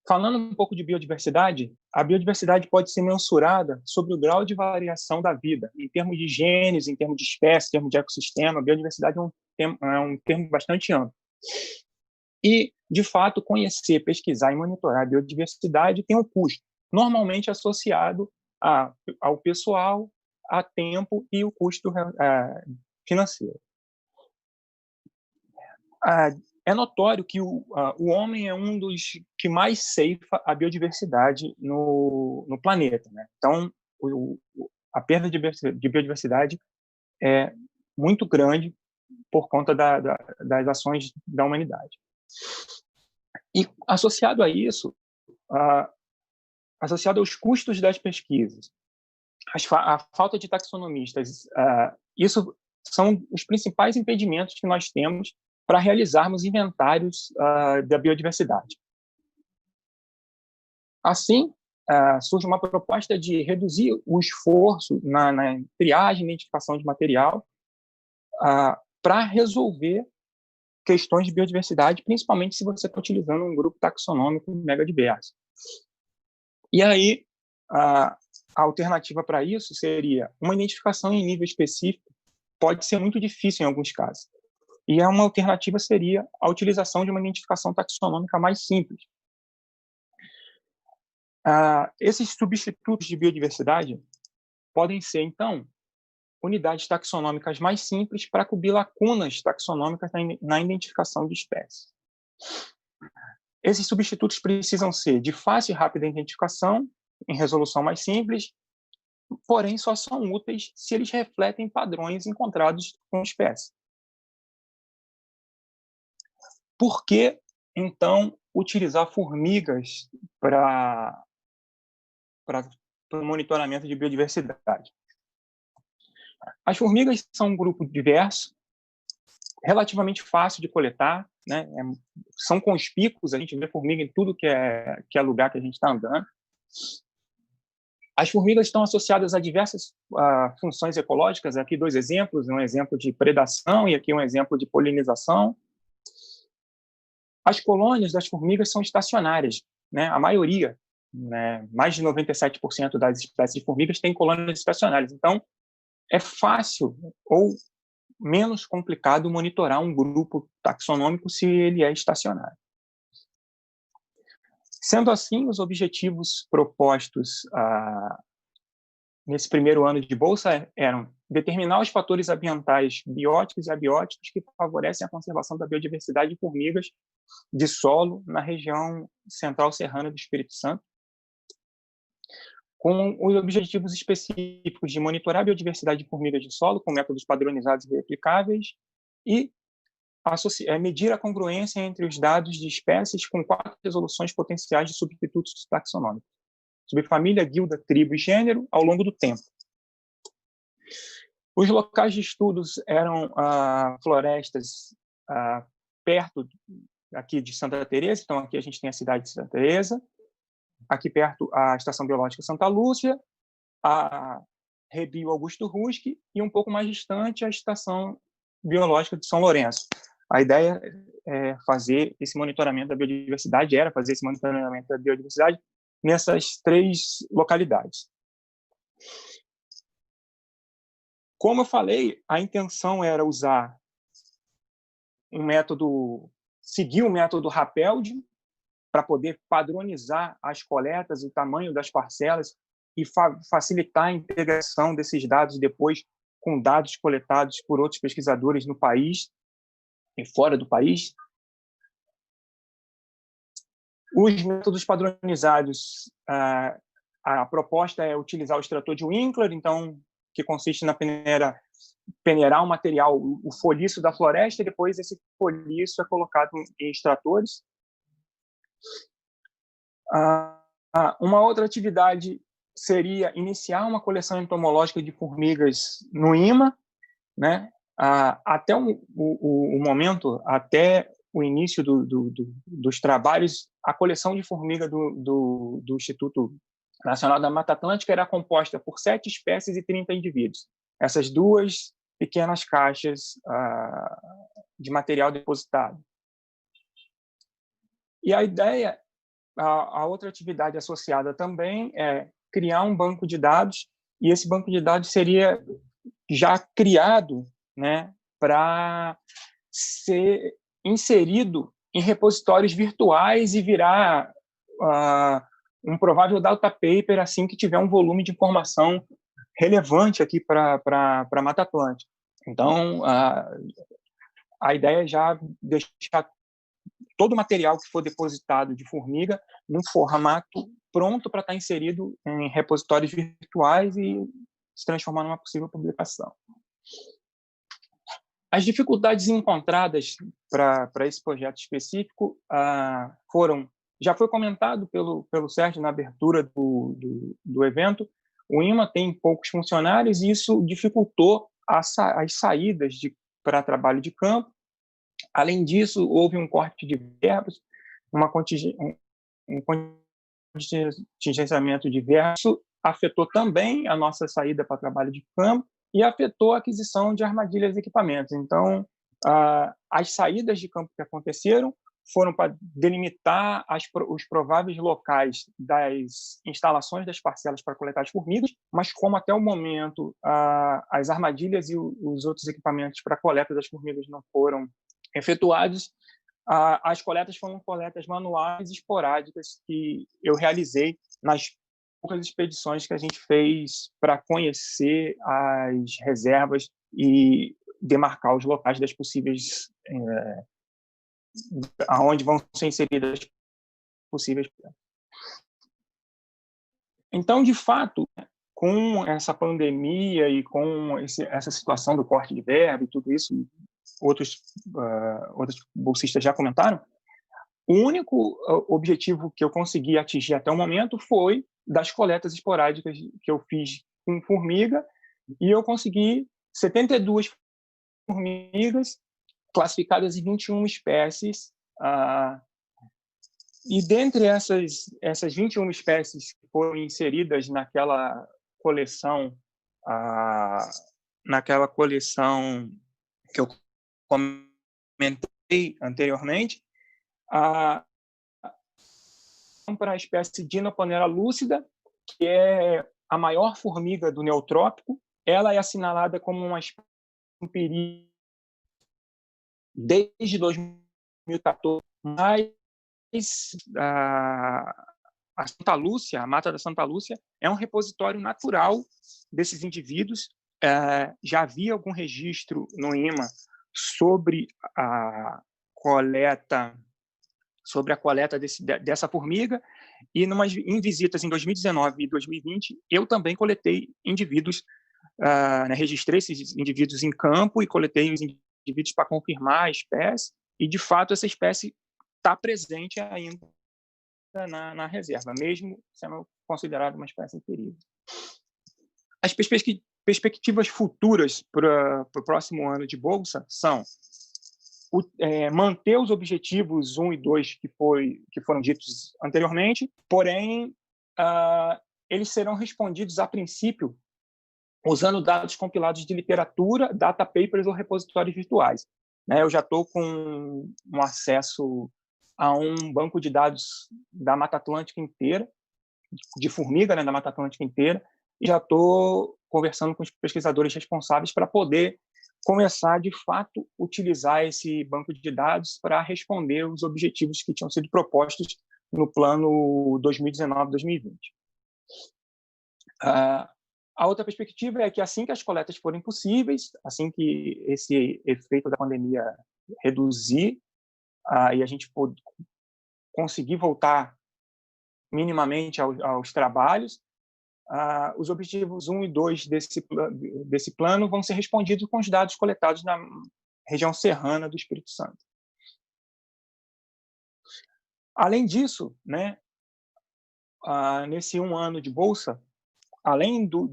Falando um pouco de biodiversidade, a biodiversidade pode ser mensurada sobre o grau de variação da vida, em termos de genes, em termos de espécie, em termos de ecossistema. A biodiversidade é um termo bastante amplo. E, de fato, conhecer, pesquisar e monitorar a biodiversidade tem um custo, normalmente associado ao pessoal, a tempo e o custo financeiro. É notório que o homem é um dos que mais ceifa a biodiversidade no planeta, né? Então, a perda de biodiversidade é muito grande por conta das ações da humanidade. E, associado a isso, associado aos custos das pesquisas, a falta de taxonomistas, isso são os principais impedimentos que nós temos para realizarmos inventários da biodiversidade. Assim, surge uma proposta de reduzir o esforço na triagem e identificação de material para resolver questões de biodiversidade, principalmente se você está utilizando um grupo taxonômico mega diverso. E aí, a alternativa para isso seria uma identificação em nível específico, pode ser muito difícil em alguns casos. E uma alternativa seria a utilização de uma identificação taxonômica mais simples. Esses substitutos de biodiversidade podem ser, então, unidades taxonômicas mais simples para cobrir lacunas taxonômicas na identificação de espécies. Esses substitutos precisam ser de fácil e rápida identificação, em resolução mais simples, porém só são úteis se eles refletem padrões encontrados com espécies. Por que, então, utilizar formigas para o monitoramento de biodiversidade? As formigas são um grupo diverso, relativamente fácil de coletar, né? São conspícuos, a gente vê formiga em tudo que é lugar que a gente está andando. As formigas estão associadas a diversas funções ecológicas. Aqui 2 exemplos, um exemplo de predação e aqui um exemplo de polinização. As colônias das formigas são estacionárias, né? A maioria, né? Mais de 97% das espécies de formigas têm colônias estacionárias. Então, é fácil ou menos complicado monitorar um grupo taxonômico se ele é estacionário. Sendo assim, os objetivos propostos nesse primeiro ano de bolsa eram determinar os fatores ambientais bióticos e abióticos que favorecem a conservação da biodiversidade de formigas de solo na região central serrana do Espírito Santo, com os objetivos específicos de monitorar a biodiversidade de formigas de solo com métodos padronizados e replicáveis e medir a congruência entre os dados de espécies com 4 resoluções potenciais de substitutos taxonômicos, subfamília, guilda, tribo e gênero, ao longo do tempo. Os locais de estudos eram florestas perto aqui de Santa Teresa, então aqui a gente tem a cidade de Santa Teresa, aqui perto a Estação Biológica Santa Lúcia, a Rebio Augusto Rusque e um pouco mais distante a Estação Biológica de São Lourenço. A ideia é fazer esse monitoramento da biodiversidade, nessas 3 localidades. Como eu falei, a intenção era usar seguir o método Rapeld, para poder padronizar as coletas, o tamanho das parcelas e facilitar a integração desses dados depois com dados coletados por outros pesquisadores no país e fora do país. Os métodos padronizados, a proposta é utilizar o extrator de Winkler, então, que consiste na peneirar o material, o folhiço da floresta, e depois esse folhiço é colocado em extratores. Uma outra atividade seria iniciar uma coleção entomológica de formigas no IMA, né? Até o momento, até o início dos trabalhos, a coleção de formiga do Instituto Nacional da Mata Atlântica era composta por 7 espécies e 30 indivíduos. Essas 2 pequenas caixas de material depositado. E a ideia, a outra atividade associada também é criar um banco de dados, e esse banco de dados seria já criado, né, para ser inserido em repositórios virtuais e virar um provável data paper assim que tiver um volume de informação relevante aqui para a Mata Atlântica. Então, a ideia é já deixar todo o material que for depositado de formiga num formato pronto para estar inserido em repositórios virtuais e se transformar numa possível publicação. As dificuldades encontradas para esse projeto específico já foi comentado pelo Sérgio na abertura do evento. O IMA tem poucos funcionários e isso dificultou as saídas para trabalho de campo. Além disso, houve um corte de verbas, um contingenciamento de verbas. Isso afetou também a nossa saída para trabalho de campo e afetou a aquisição de armadilhas e equipamentos. Então, as saídas de campo que aconteceram foram para delimitar os prováveis locais das instalações das parcelas para coletar as formigas, mas como até o momento as armadilhas e os outros equipamentos para a coleta das formigas não foram efetuados, as coletas foram coletas manuais e esporádicas que eu realizei nas poucas expedições que a gente fez para conhecer as reservas e demarcar os locais das possíveis aonde vão ser inseridas possíveis. Então, de fato, com essa pandemia e com essa situação do corte de verba e tudo isso, outros bolsistas já comentaram, o único objetivo que eu consegui atingir até o momento foi das coletas esporádicas que eu fiz com formiga, e eu consegui 72 formigas classificadas em 21 espécies, e dentre essas 21 espécies que foram inseridas naquela coleção que eu comentei anteriormente, para a espécie Dinoponera lúcida, que é a maior formiga do neotrópico. Ela é assinalada como uma espécie em perigo desde 2014, mas a Santa Lúcia, a Mata da Santa Lúcia, é um repositório natural desses indivíduos. Já havia algum registro no IMA sobre a coleta dessa formiga, e em visitas em 2019 e 2020, eu também coletei indivíduos, registrei esses indivíduos em campo e coletei os indivíduos para confirmar a espécie, e, de fato, essa espécie está presente ainda na reserva, mesmo sendo considerada uma espécie em perigo. As perspectivas futuras para o próximo ano de bolsa são manter os objetivos 1 e 2 que foram ditos anteriormente, porém, eles serão respondidos, a princípio, usando dados compilados de literatura, data papers ou repositórios virtuais. Eu já estou com um acesso a um banco de dados da Mata Atlântica inteira, de formiga, da Mata Atlântica inteira, e já estou conversando com os pesquisadores responsáveis para poder começar, de fato, utilizar esse banco de dados para responder os objetivos que tinham sido propostos no plano 2019-2020. A outra perspectiva é que, assim que as coletas forem possíveis, assim que esse efeito da pandemia reduzir e a gente conseguir voltar minimamente aos trabalhos, os objetivos 1 e 2 desse plano vão ser respondidos com os dados coletados na região serrana do Espírito Santo. Além disso, nesse 1 ano de bolsa, além dos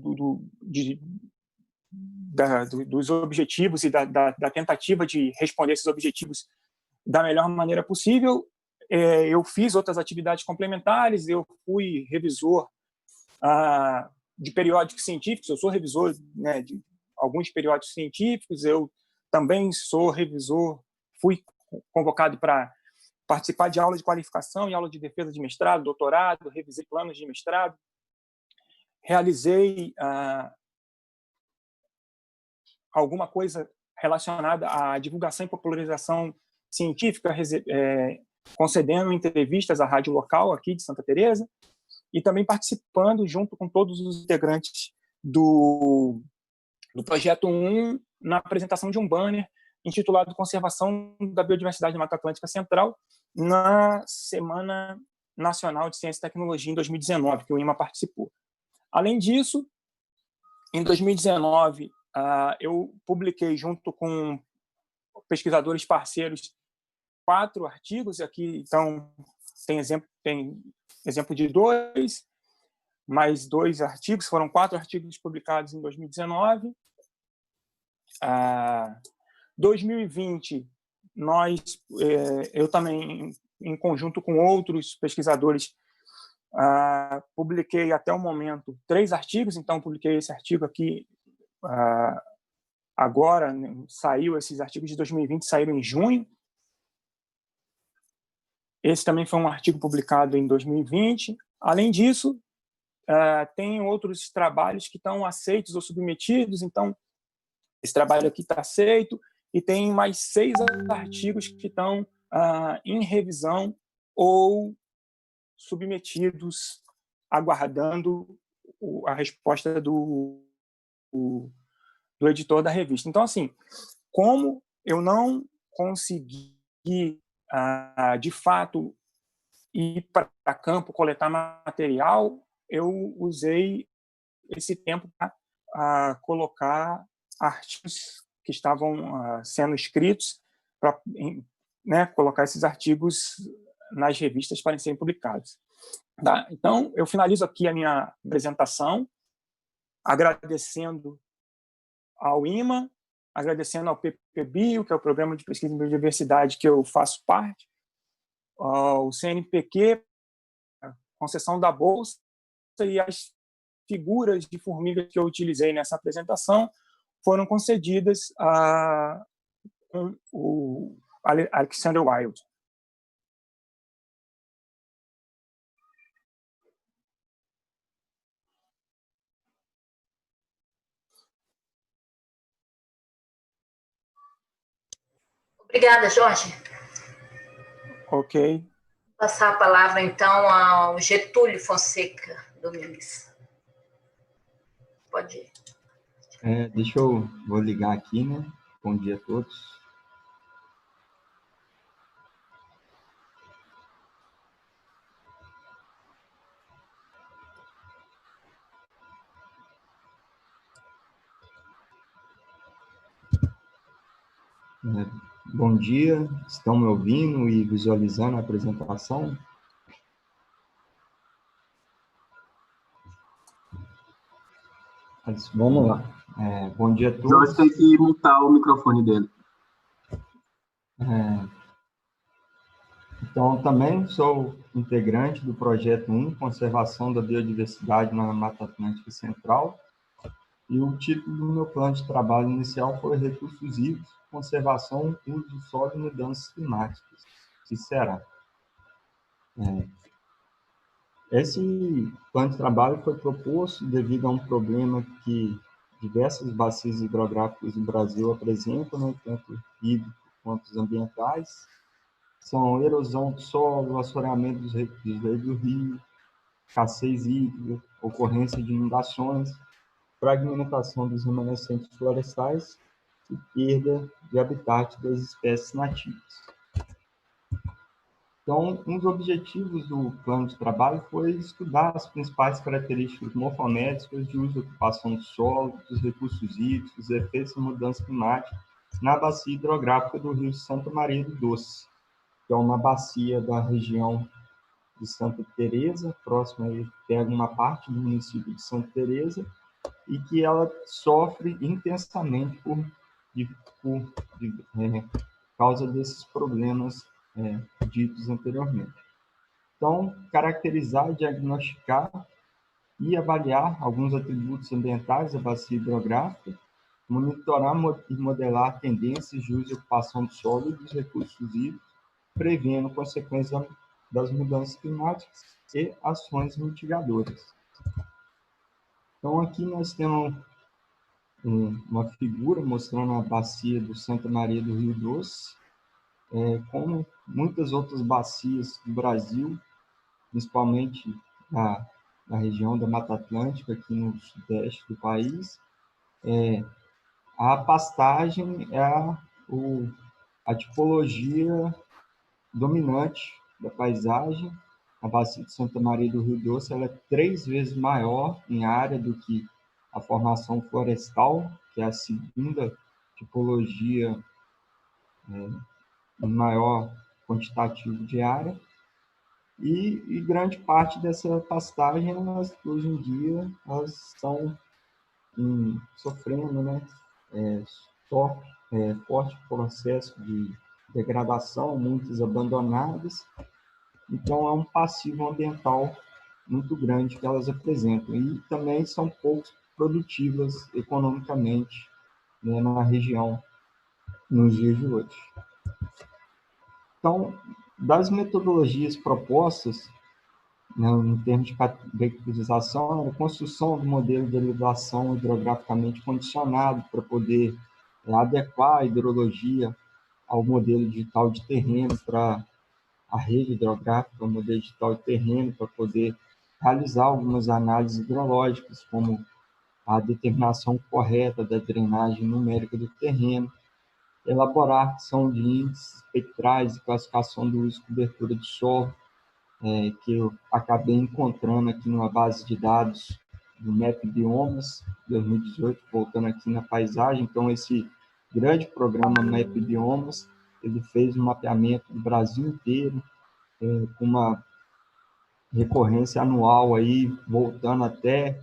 objetivos e da tentativa de responder esses objetivos da melhor maneira possível. Eu fiz outras atividades complementares, eu fui revisor de periódicos científicos, eu sou revisor, né, de alguns periódicos científicos, eu também sou revisor, fui convocado para participar de aula de qualificação e aula de defesa de mestrado, doutorado, revisei planos de mestrado, realizei alguma coisa relacionada à divulgação e popularização científica, concedendo entrevistas à rádio local aqui de Santa Teresa, e também participando, junto com todos os integrantes do Projeto 1, na apresentação de um banner intitulado Conservação da Biodiversidade da Mata Atlântica Central, na Semana Nacional de Ciência e Tecnologia em 2019, que o IMA participou. Além disso, em 2019, eu publiquei, junto com pesquisadores parceiros, 4 artigos. Aqui, então, tem exemplo de 2, mais 2 artigos, foram 4 artigos publicados em 2019. 2020, eu também, em conjunto com outros pesquisadores, publiquei até o momento 3 artigos. Então, publiquei esse artigo aqui agora, esses artigos de 2020 saíram em junho. Esse também foi um artigo publicado em 2020. Além disso, tem outros trabalhos que estão aceitos ou submetidos. Então, esse trabalho aqui está aceito, e tem mais 6 artigos que estão em revisão ou submetidos, aguardando a resposta do editor da revista. Então, assim, como eu não consegui, de fato, ir para campo, coletar material, eu usei esse tempo para colocar artigos que estavam sendo escritos, para, né, colocar esses artigos nas revistas para serem publicados. Tá? Então, eu finalizo aqui a minha apresentação, agradecendo ao IMA, agradecendo ao PPBio, que é o Programa de Pesquisa em Biodiversidade que eu faço parte, ao CNPq, a concessão da bolsa, e as figuras de formigas que eu utilizei nessa apresentação foram concedidas a o Alexander Wild. Obrigada, Jorge. Ok. Vou passar a palavra, então, ao Getúlio Fonseca Domingues. Pode ir. Vou ligar aqui, né? Bom dia a todos. Bom dia, estão me ouvindo e visualizando a apresentação? Vamos lá. Bom dia a todos. Jorge tem que mutar o microfone dele. Então, também sou integrante do Projeto 1, Conservação da Biodiversidade na Mata Atlântica Central, e o título do meu plano de trabalho inicial foi Recursos Hídricos, Conservação, Uso do Solo e Mudanças Climáticas, que será. Esse plano de trabalho foi proposto devido a um problema que diversas bacias hidrográficas do Brasil apresentam, né, tanto hídricos quanto os ambientais. São erosão do solo, assoreamento dos leitos do rio, escassez hídrica, ocorrência de inundações, fragmentação dos remanescentes florestais e perda de habitat das espécies nativas. Então, um dos objetivos do plano de trabalho foi estudar as principais características morfométricas de uso e ocupação do solo, dos recursos hídricos, os efeitos da mudança climática na bacia hidrográfica do rio Santa Maria do Doce, que é uma bacia da região de Santa Teresa, próxima, pega uma parte do município de Santa Teresa, e que ela sofre intensamente por causa desses problemas ditos anteriormente. Então, caracterizar, diagnosticar e avaliar alguns atributos ambientais da bacia hidrográfica, monitorar e modelar tendências de uso e ocupação do solo e dos recursos hídricos, prevendo consequências das mudanças climáticas e ações mitigadoras. Então, aqui nós temos uma figura mostrando a bacia do Santa Maria do Rio Doce, como muitas outras bacias do Brasil, principalmente na região da Mata Atlântica, aqui no sudeste do país. A pastagem é a tipologia dominante da paisagem. A bacia de Santa Maria do Rio Doce ela é 3 vezes maior em área do que a formação florestal, que é a segunda tipologia em maior quantitativo de área. E grande parte dessa pastagem, hoje em dia, elas estão sofrendo, né, forte processo de degradação, muitas abandonadas. Então, é um passivo ambiental muito grande que elas apresentam. E também são pouco produtivas economicamente, né, na região nos dias de hoje. Então, das metodologias propostas, né, em termos de caracterização, a construção do modelo de elevação hidrograficamente condicionado para poder adequar a hidrologia ao modelo digital de terreno para a rede hidrográfica, o modelo digital de terreno para poder realizar algumas análises hidrológicas, como a determinação correta da drenagem numérica do terreno, elaborar ação de índices espectrais e classificação do uso e cobertura do solo, que eu acabei encontrando aqui numa base de dados do MAP Biomas 2018, voltando aqui na paisagem. Então, esse grande programa MAP Biomas, ele fez um mapeamento do Brasil inteiro, com uma recorrência anual aí, voltando até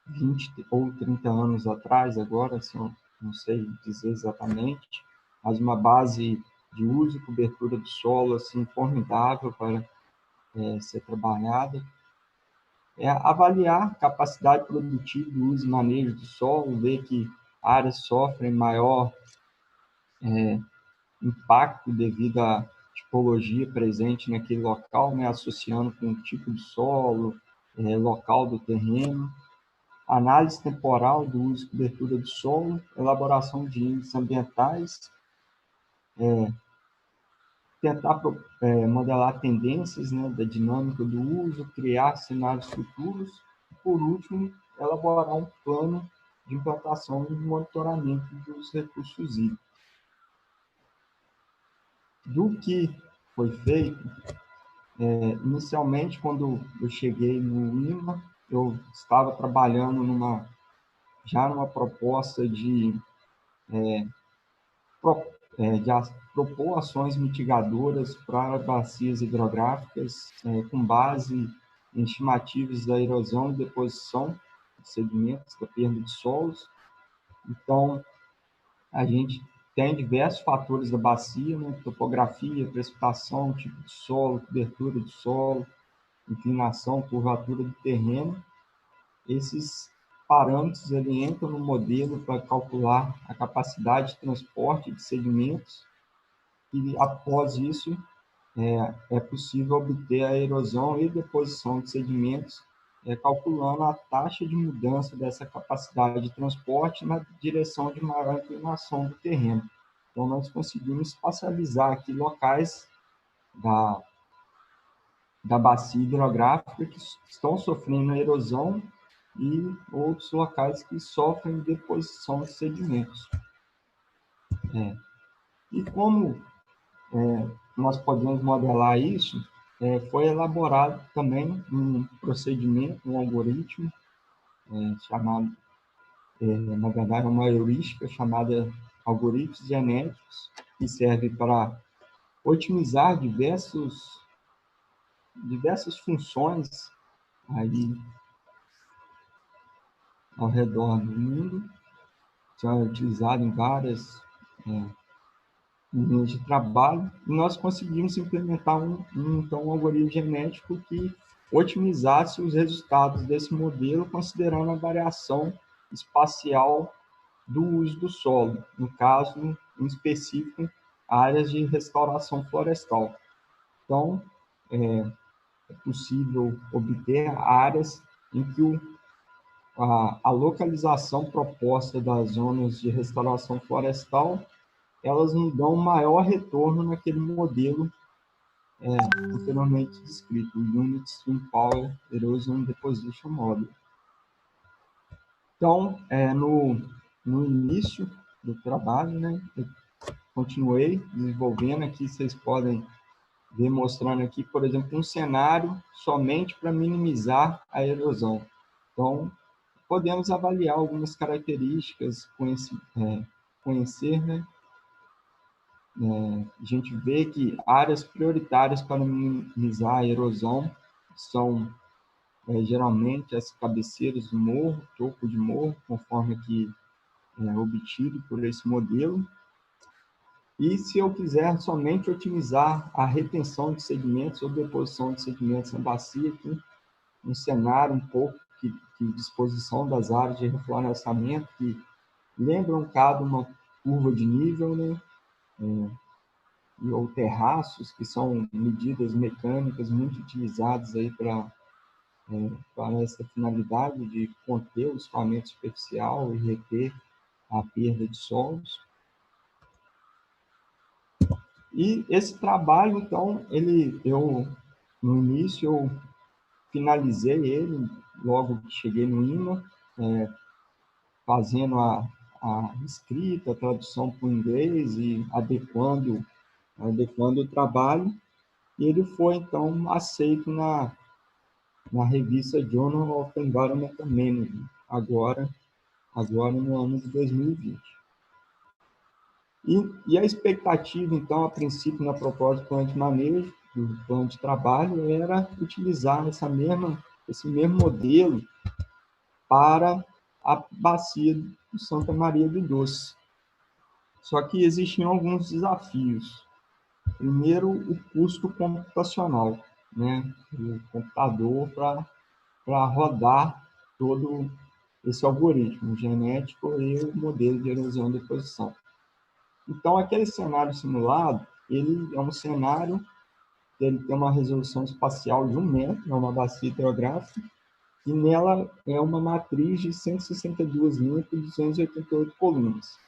20 ou 30 anos atrás, agora, assim, não sei dizer exatamente, mas uma base de uso e cobertura do solo assim, formidável para ser trabalhada. Avaliar capacidade produtiva do uso e manejo do solo, ver que áreas sofrem maior impacto devido à tipologia presente naquele local, né, associando com o tipo de solo, local do terreno. Análise temporal do uso e cobertura do solo, elaboração de índices ambientais, tentar modelar tendências, né, da dinâmica do uso, criar cenários futuros e, por último, elaborar um plano de implantação e monitoramento dos recursos hídricos. Do que foi feito, inicialmente, quando eu cheguei no IMA, eu estava trabalhando já numa proposta de propor ações mitigadoras para bacias hidrográficas com base em estimativas da erosão e deposição de sedimentos, da perda de solos. Então, a gente tem diversos fatores da bacia, né? Topografia, precipitação, tipo de solo, cobertura do solo, inclinação, curvatura do terreno. Esses parâmetros entram no modelo para calcular a capacidade de transporte de sedimentos e, após isso, é possível obter a erosão e deposição de sedimentos, calculando a taxa de mudança dessa capacidade de transporte na direção de maior inclinação do terreno. Então, nós conseguimos espacializar aqui locais da bacia hidrográfica que estão sofrendo erosão e outros locais que sofrem deposição de sedimentos. E como nós podemos modelar isso, foi elaborado também um procedimento, um algoritmo chamado, na verdade, uma heurística chamada algoritmos genéticos, que serve para otimizar diversas funções aí ao redor do mundo. Isso é utilizado em várias linhas de trabalho, e nós conseguimos implementar um algoritmo genético que otimizasse os resultados desse modelo, considerando a variação espacial do uso do solo, no caso, em específico, áreas de restauração florestal. Então, é possível obter áreas em que a localização proposta das zonas de restauração florestal, elas nos dão um maior retorno naquele modelo anteriormente descrito, o Unit Stream Power Erosion Deposition Model. Então, no início do trabalho, né, eu continuei desenvolvendo aqui, vocês podem ver mostrando aqui, por exemplo, um cenário somente para minimizar a erosão. Então, podemos avaliar algumas características, conhecer, né? A gente vê que áreas prioritárias para minimizar a erosão são geralmente as cabeceiras do morro, topo de morro, conforme aqui obtido por esse modelo. E se eu quiser somente otimizar a retenção de sedimentos ou deposição de sedimentos na bacia, aqui, um cenário um pouco de disposição das áreas de reflorestamento, que lembram cada uma curva de nível, né? Ou terraços, que são medidas mecânicas muito utilizadas aí para essa finalidade de conter o escoamento superficial e reter a perda de solos. E esse trabalho, então, no início, eu finalizei ele, logo que cheguei no IMA, fazendo a escrita, a tradução para o inglês e adequando o trabalho. E ele foi, então, aceito na revista Journal of Environmental Management, agora no ano de 2020. E a expectativa, então, a princípio, na proposta do plano de manejo, do plano de trabalho, era utilizar esse mesmo modelo para a bacia de Santa Maria do Doce. Só que existiam alguns desafios. Primeiro, o custo computacional, né? O computador para rodar todo esse algoritmo genético e o modelo de erosão e deposição. Então, aquele cenário simulado, ele é um cenário que ele tem uma resolução espacial de 1 metro, é uma bacia hidrográfica, e nela é uma matriz de 162.288 colunas.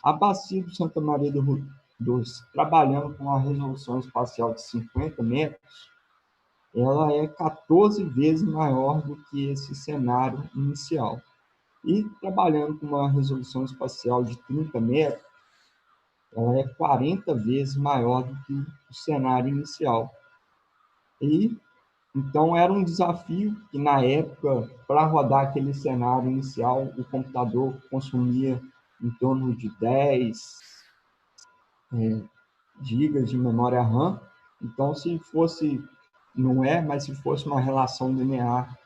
A bacia do Santa Maria do Doce, trabalhando com uma resolução espacial de 50 metros, ela é 14 vezes maior do que esse cenário inicial. E trabalhando com uma resolução espacial de 30 metros, ela é 40 vezes maior do que o cenário inicial. E, então, era um desafio que, na época, para rodar aquele cenário inicial, o computador consumia em torno de 10 gigas de memória RAM. Então, mas se fosse uma relação linear,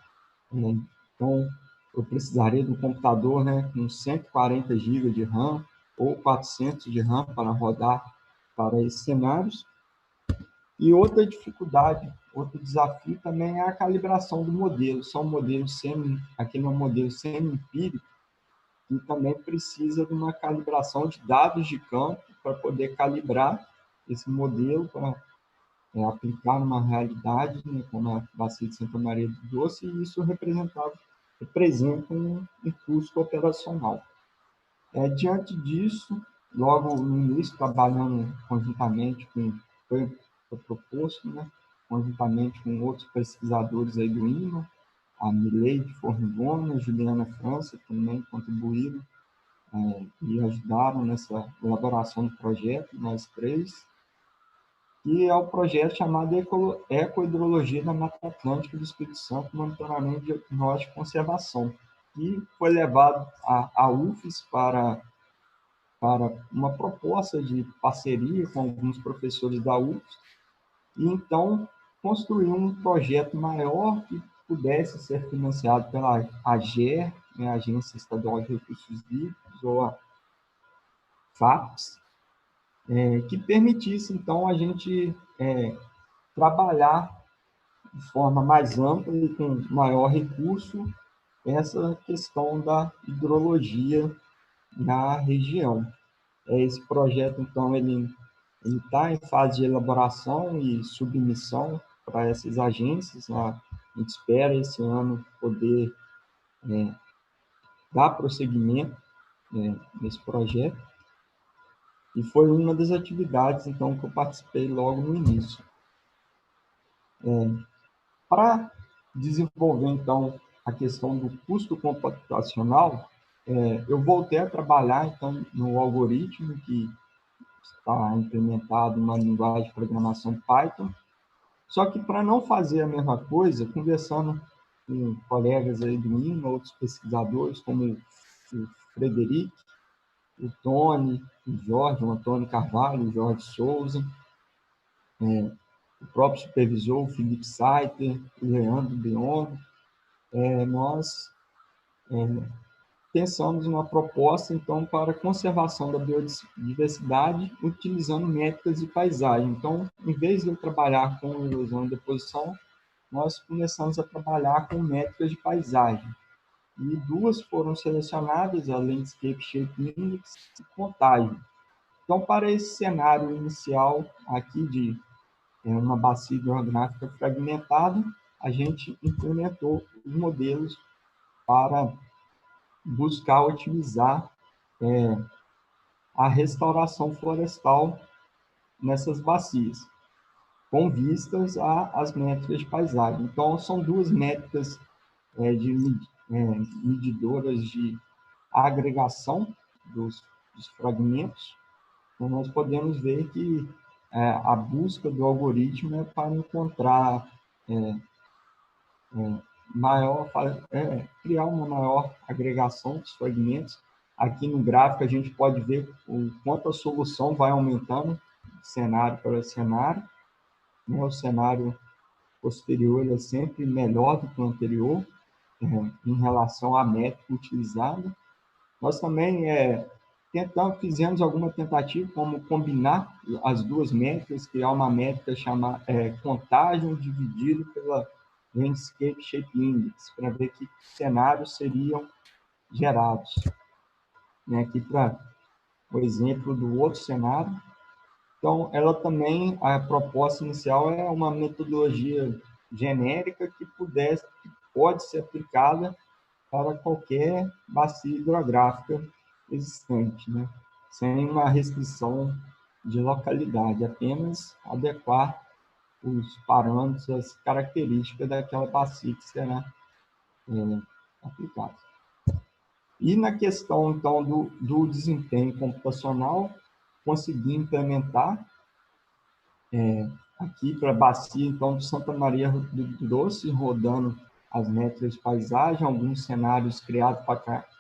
então, eu precisaria do computador, né, com 140 GB de RAM ou 400 de RAM para rodar para esses cenários. E outra dificuldade, outro desafio também é a calibração do modelo. Aquele é um modelo semi-empírico e também precisa de uma calibração de dados de campo para poder calibrar esse modelo, para aplicar numa realidade, né, como a bacia de Santa Maria do Doce, e isso representa um custo operacional. Diante disso, logo no início, trabalhando conjuntamente foi proposto, né, conjuntamente com outros pesquisadores aí do INMA, a Mileide Formigona, a Juliana França, também contribuíram e ajudaram nessa elaboração do projeto, nós três, e é o projeto chamado Ecohidrologia da Mata Atlântica do Espírito Santo, monitoramento diagnóstico e conservação, que foi levado à UFES para uma proposta de parceria com alguns professores da UFES, e então construir um projeto maior que pudesse ser financiado pela AGER, né, Agência Estadual de Recursos Hídricos, ou a FAPES, que permitisse, então, a gente trabalhar de forma mais ampla e com maior recurso essa questão da hidrologia na região. Esse projeto, então, ele está em fase de elaboração e submissão para essas agências. A gente espera esse ano poder dar prosseguimento nesse projeto. E foi uma das atividades, então, que eu participei logo no início. Para desenvolver, então, a questão do custo computacional, eu voltei a trabalhar, então, no algoritmo que está implementado na linguagem de programação Python, só que para não fazer a mesma coisa, conversando com colegas aí do INMA, outros pesquisadores, como o Frederico, o Tony, o Jorge, o Antônio Carvalho, o Jorge Souza, o próprio supervisor, o Felipe Saiter, o Leandro Beong, nós pensamos uma proposta, então, para a conservação da biodiversidade utilizando métricas de paisagem. Então, em vez de eu trabalhar com erosão e deposição, nós começamos a trabalhar com métricas de paisagem. E duas foram selecionadas, a Landscape Shape Index e Contágio. Então, para esse cenário inicial aqui de uma bacia hidrográfica fragmentada, a gente implementou os modelos para buscar otimizar a restauração florestal nessas bacias, com vistas às métricas de paisagem. Então, são duas métricas medidoras de agregação dos fragmentos. Então, nós podemos ver que a busca do algoritmo é para encontrar criar uma maior agregação dos fragmentos. Aqui no gráfico a gente pode ver o quanto a solução vai aumentando cenário para cenário. O cenário posterior é sempre melhor do que o anterior em relação à métrica utilizada. Nós também fizemos alguma tentativa como combinar as duas métricas, criar uma métrica chamada contágio dividido pela Landscape Shape Index, para ver que cenários seriam gerados. Aqui para o exemplo do outro cenário. Então, ela também, a proposta inicial é uma metodologia genérica que pode ser aplicada para qualquer bacia hidrográfica existente, sem uma restrição de localidade, apenas adequar os parâmetros, as características daquela bacia que será aplicada. E na questão, então, do desempenho computacional, consegui implementar aqui para a bacia, então, de Santa Maria do Doce, rodando as métricas de paisagem, alguns cenários criados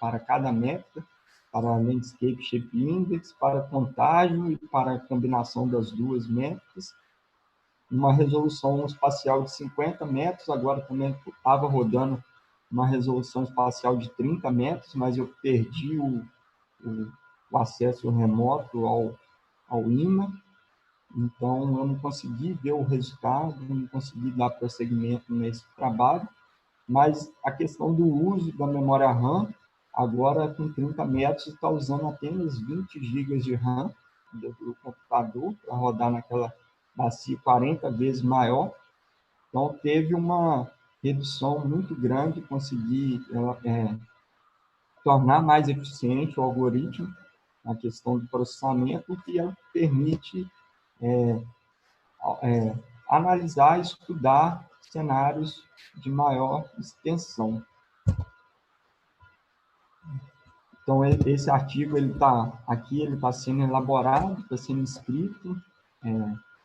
para cada métrica, para a Landscape Shape Index, para contágio e para a combinação das duas métricas. Uma resolução espacial de 50 metros, agora também estava rodando uma resolução espacial de 30 metros, mas eu perdi o acesso remoto ao IMA, então eu não consegui ver o resultado, não consegui dar prosseguimento nesse trabalho, mas a questão do uso da memória RAM, agora com 30 metros, está usando apenas 20 GB de RAM do computador para rodar naquela bacia 40 vezes maior. Então, teve uma redução muito grande, conseguir tornar mais eficiente o algoritmo, a questão do processamento, que permite analisar e estudar cenários de maior extensão. Então, esse artigo ele está sendo elaborado, está sendo escrito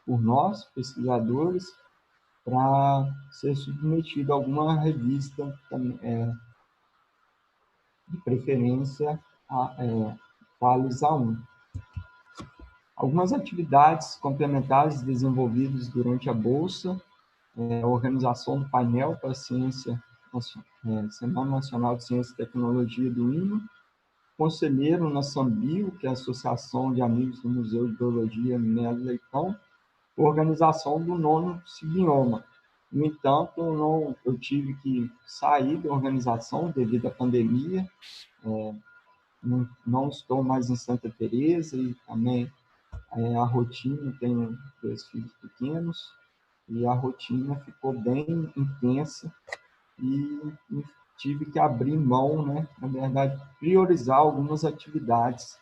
por nós, pesquisadores, para ser submetido a alguma revista, de preferência Thales A1. Algumas atividades complementares desenvolvidas durante a Bolsa, a organização do painel para a Semana Nacional de Ciência e Tecnologia do INMA, conselheiro na Sambio, que é a Associação de Amigos do Museu de Biologia Melo Leitão, organização do 9º Simbioma. No entanto, eu tive que sair da organização devido à pandemia. Não estou mais em Santa Teresa e também a rotina, tenho 2 filhos pequenos, e a rotina ficou bem intensa e tive que abrir mão, né? Na verdade, priorizar algumas atividades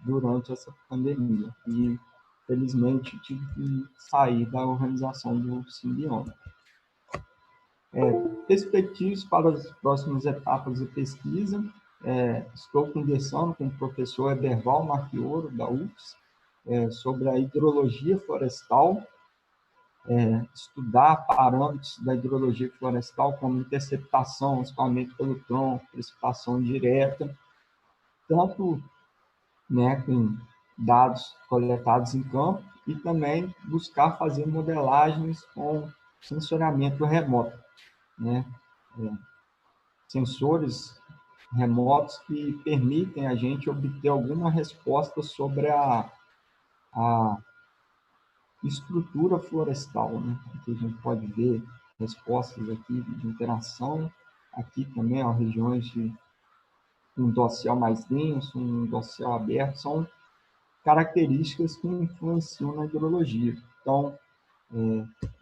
durante essa pandemia. E, felizmente, tive que sair da organização do Simbioma. Perspectivas para as próximas etapas de pesquisa. Estou conversando com o professor Eberval Marchioro, da UFS, sobre a hidrologia florestal, estudar parâmetros da hidrologia florestal, como interceptação, escoamento pelo tronco, precipitação direta, tanto, né, com dados coletados em campo, e também buscar fazer modelagens com sensoriamento remoto, né? Sensores remotos que permitem a gente obter alguma resposta sobre a estrutura florestal, né? Aqui a gente pode ver respostas aqui de interação, aqui também, ó, regiões de um dossial mais denso, um dossial aberto, são características que influenciam na hidrologia. Então,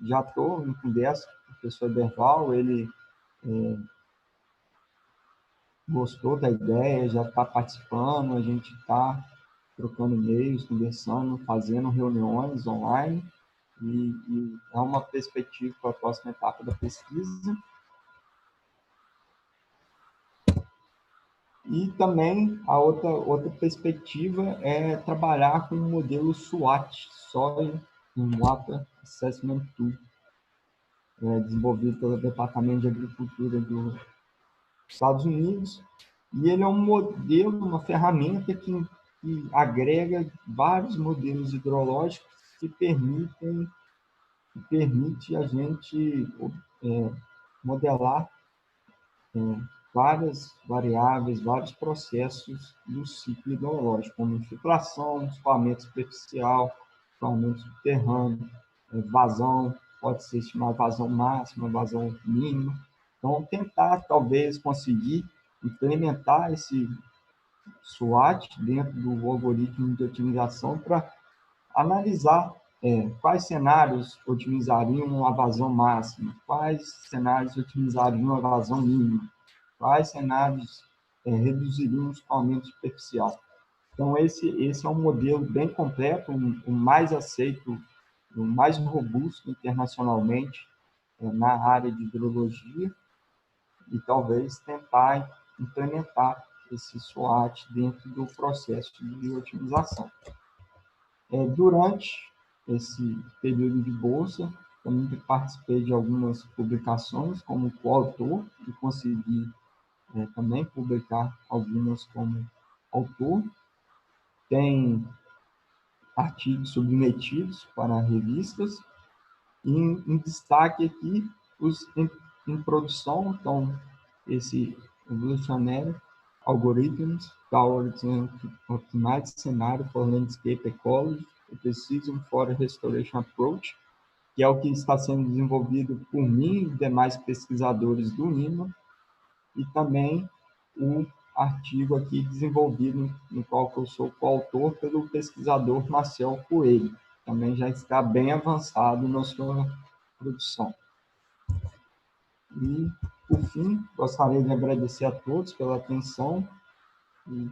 já estou em conversa com o professor Berval, ele gostou da ideia, já está participando, a gente está trocando e-mails, conversando, fazendo reuniões online, e é uma perspectiva para a próxima etapa da pesquisa. E também a outra perspectiva é trabalhar com o modelo SWAT, Soil and Water Assessment Tool, desenvolvido pelo Departamento de Agricultura dos Estados Unidos. E ele é um modelo, uma ferramenta que agrega vários modelos hidrológicos que permite a gente modelar várias variáveis, vários processos do ciclo hidrológico, como infiltração, escoamento superficial, escoamento subterrâneo, vazão, pode ser estimada vazão máxima, vazão mínima. Então, tentar, talvez, conseguir implementar esse SWAT dentro do algoritmo de otimização para analisar quais cenários otimizariam a vazão máxima, quais cenários otimizariam a vazão mínima, quais cenários reduziriam o escoamento superficial. Então, esse é um modelo bem completo, o mais aceito, o mais robusto internacionalmente na área de hidrologia, e talvez tentar implementar esse SWAT dentro do processo de otimização. Durante esse período de bolsa, também participei de algumas publicações como coautor e consegui também publicar algumas como autor. Tem artigos submetidos para revistas, e em destaque aqui os em produção, então, esse Evolutionary Algorithms Towards an Optimized Scenario for Landscape Ecology, a Precision Forest Restoration Approach, que é o que está sendo desenvolvido por mim e demais pesquisadores do INMA, e também o artigo aqui desenvolvido, no qual eu sou coautor, pelo pesquisador Marcel Coelho. Também já está bem avançado na sua produção. E, por fim, gostaria de agradecer a todos pela atenção. E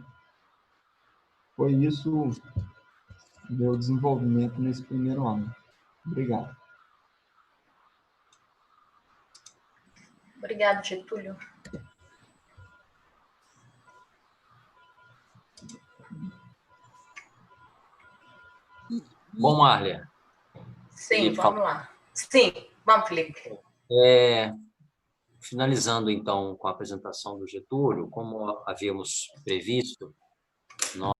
foi isso o meu desenvolvimento nesse primeiro ano. Obrigado. Obrigado, Getúlio. Bom, Márlia. Sim, Felipe, vamos lá. Sim, vamos, Felipe. Finalizando, então, com a apresentação do Getúlio, como havíamos previsto, nós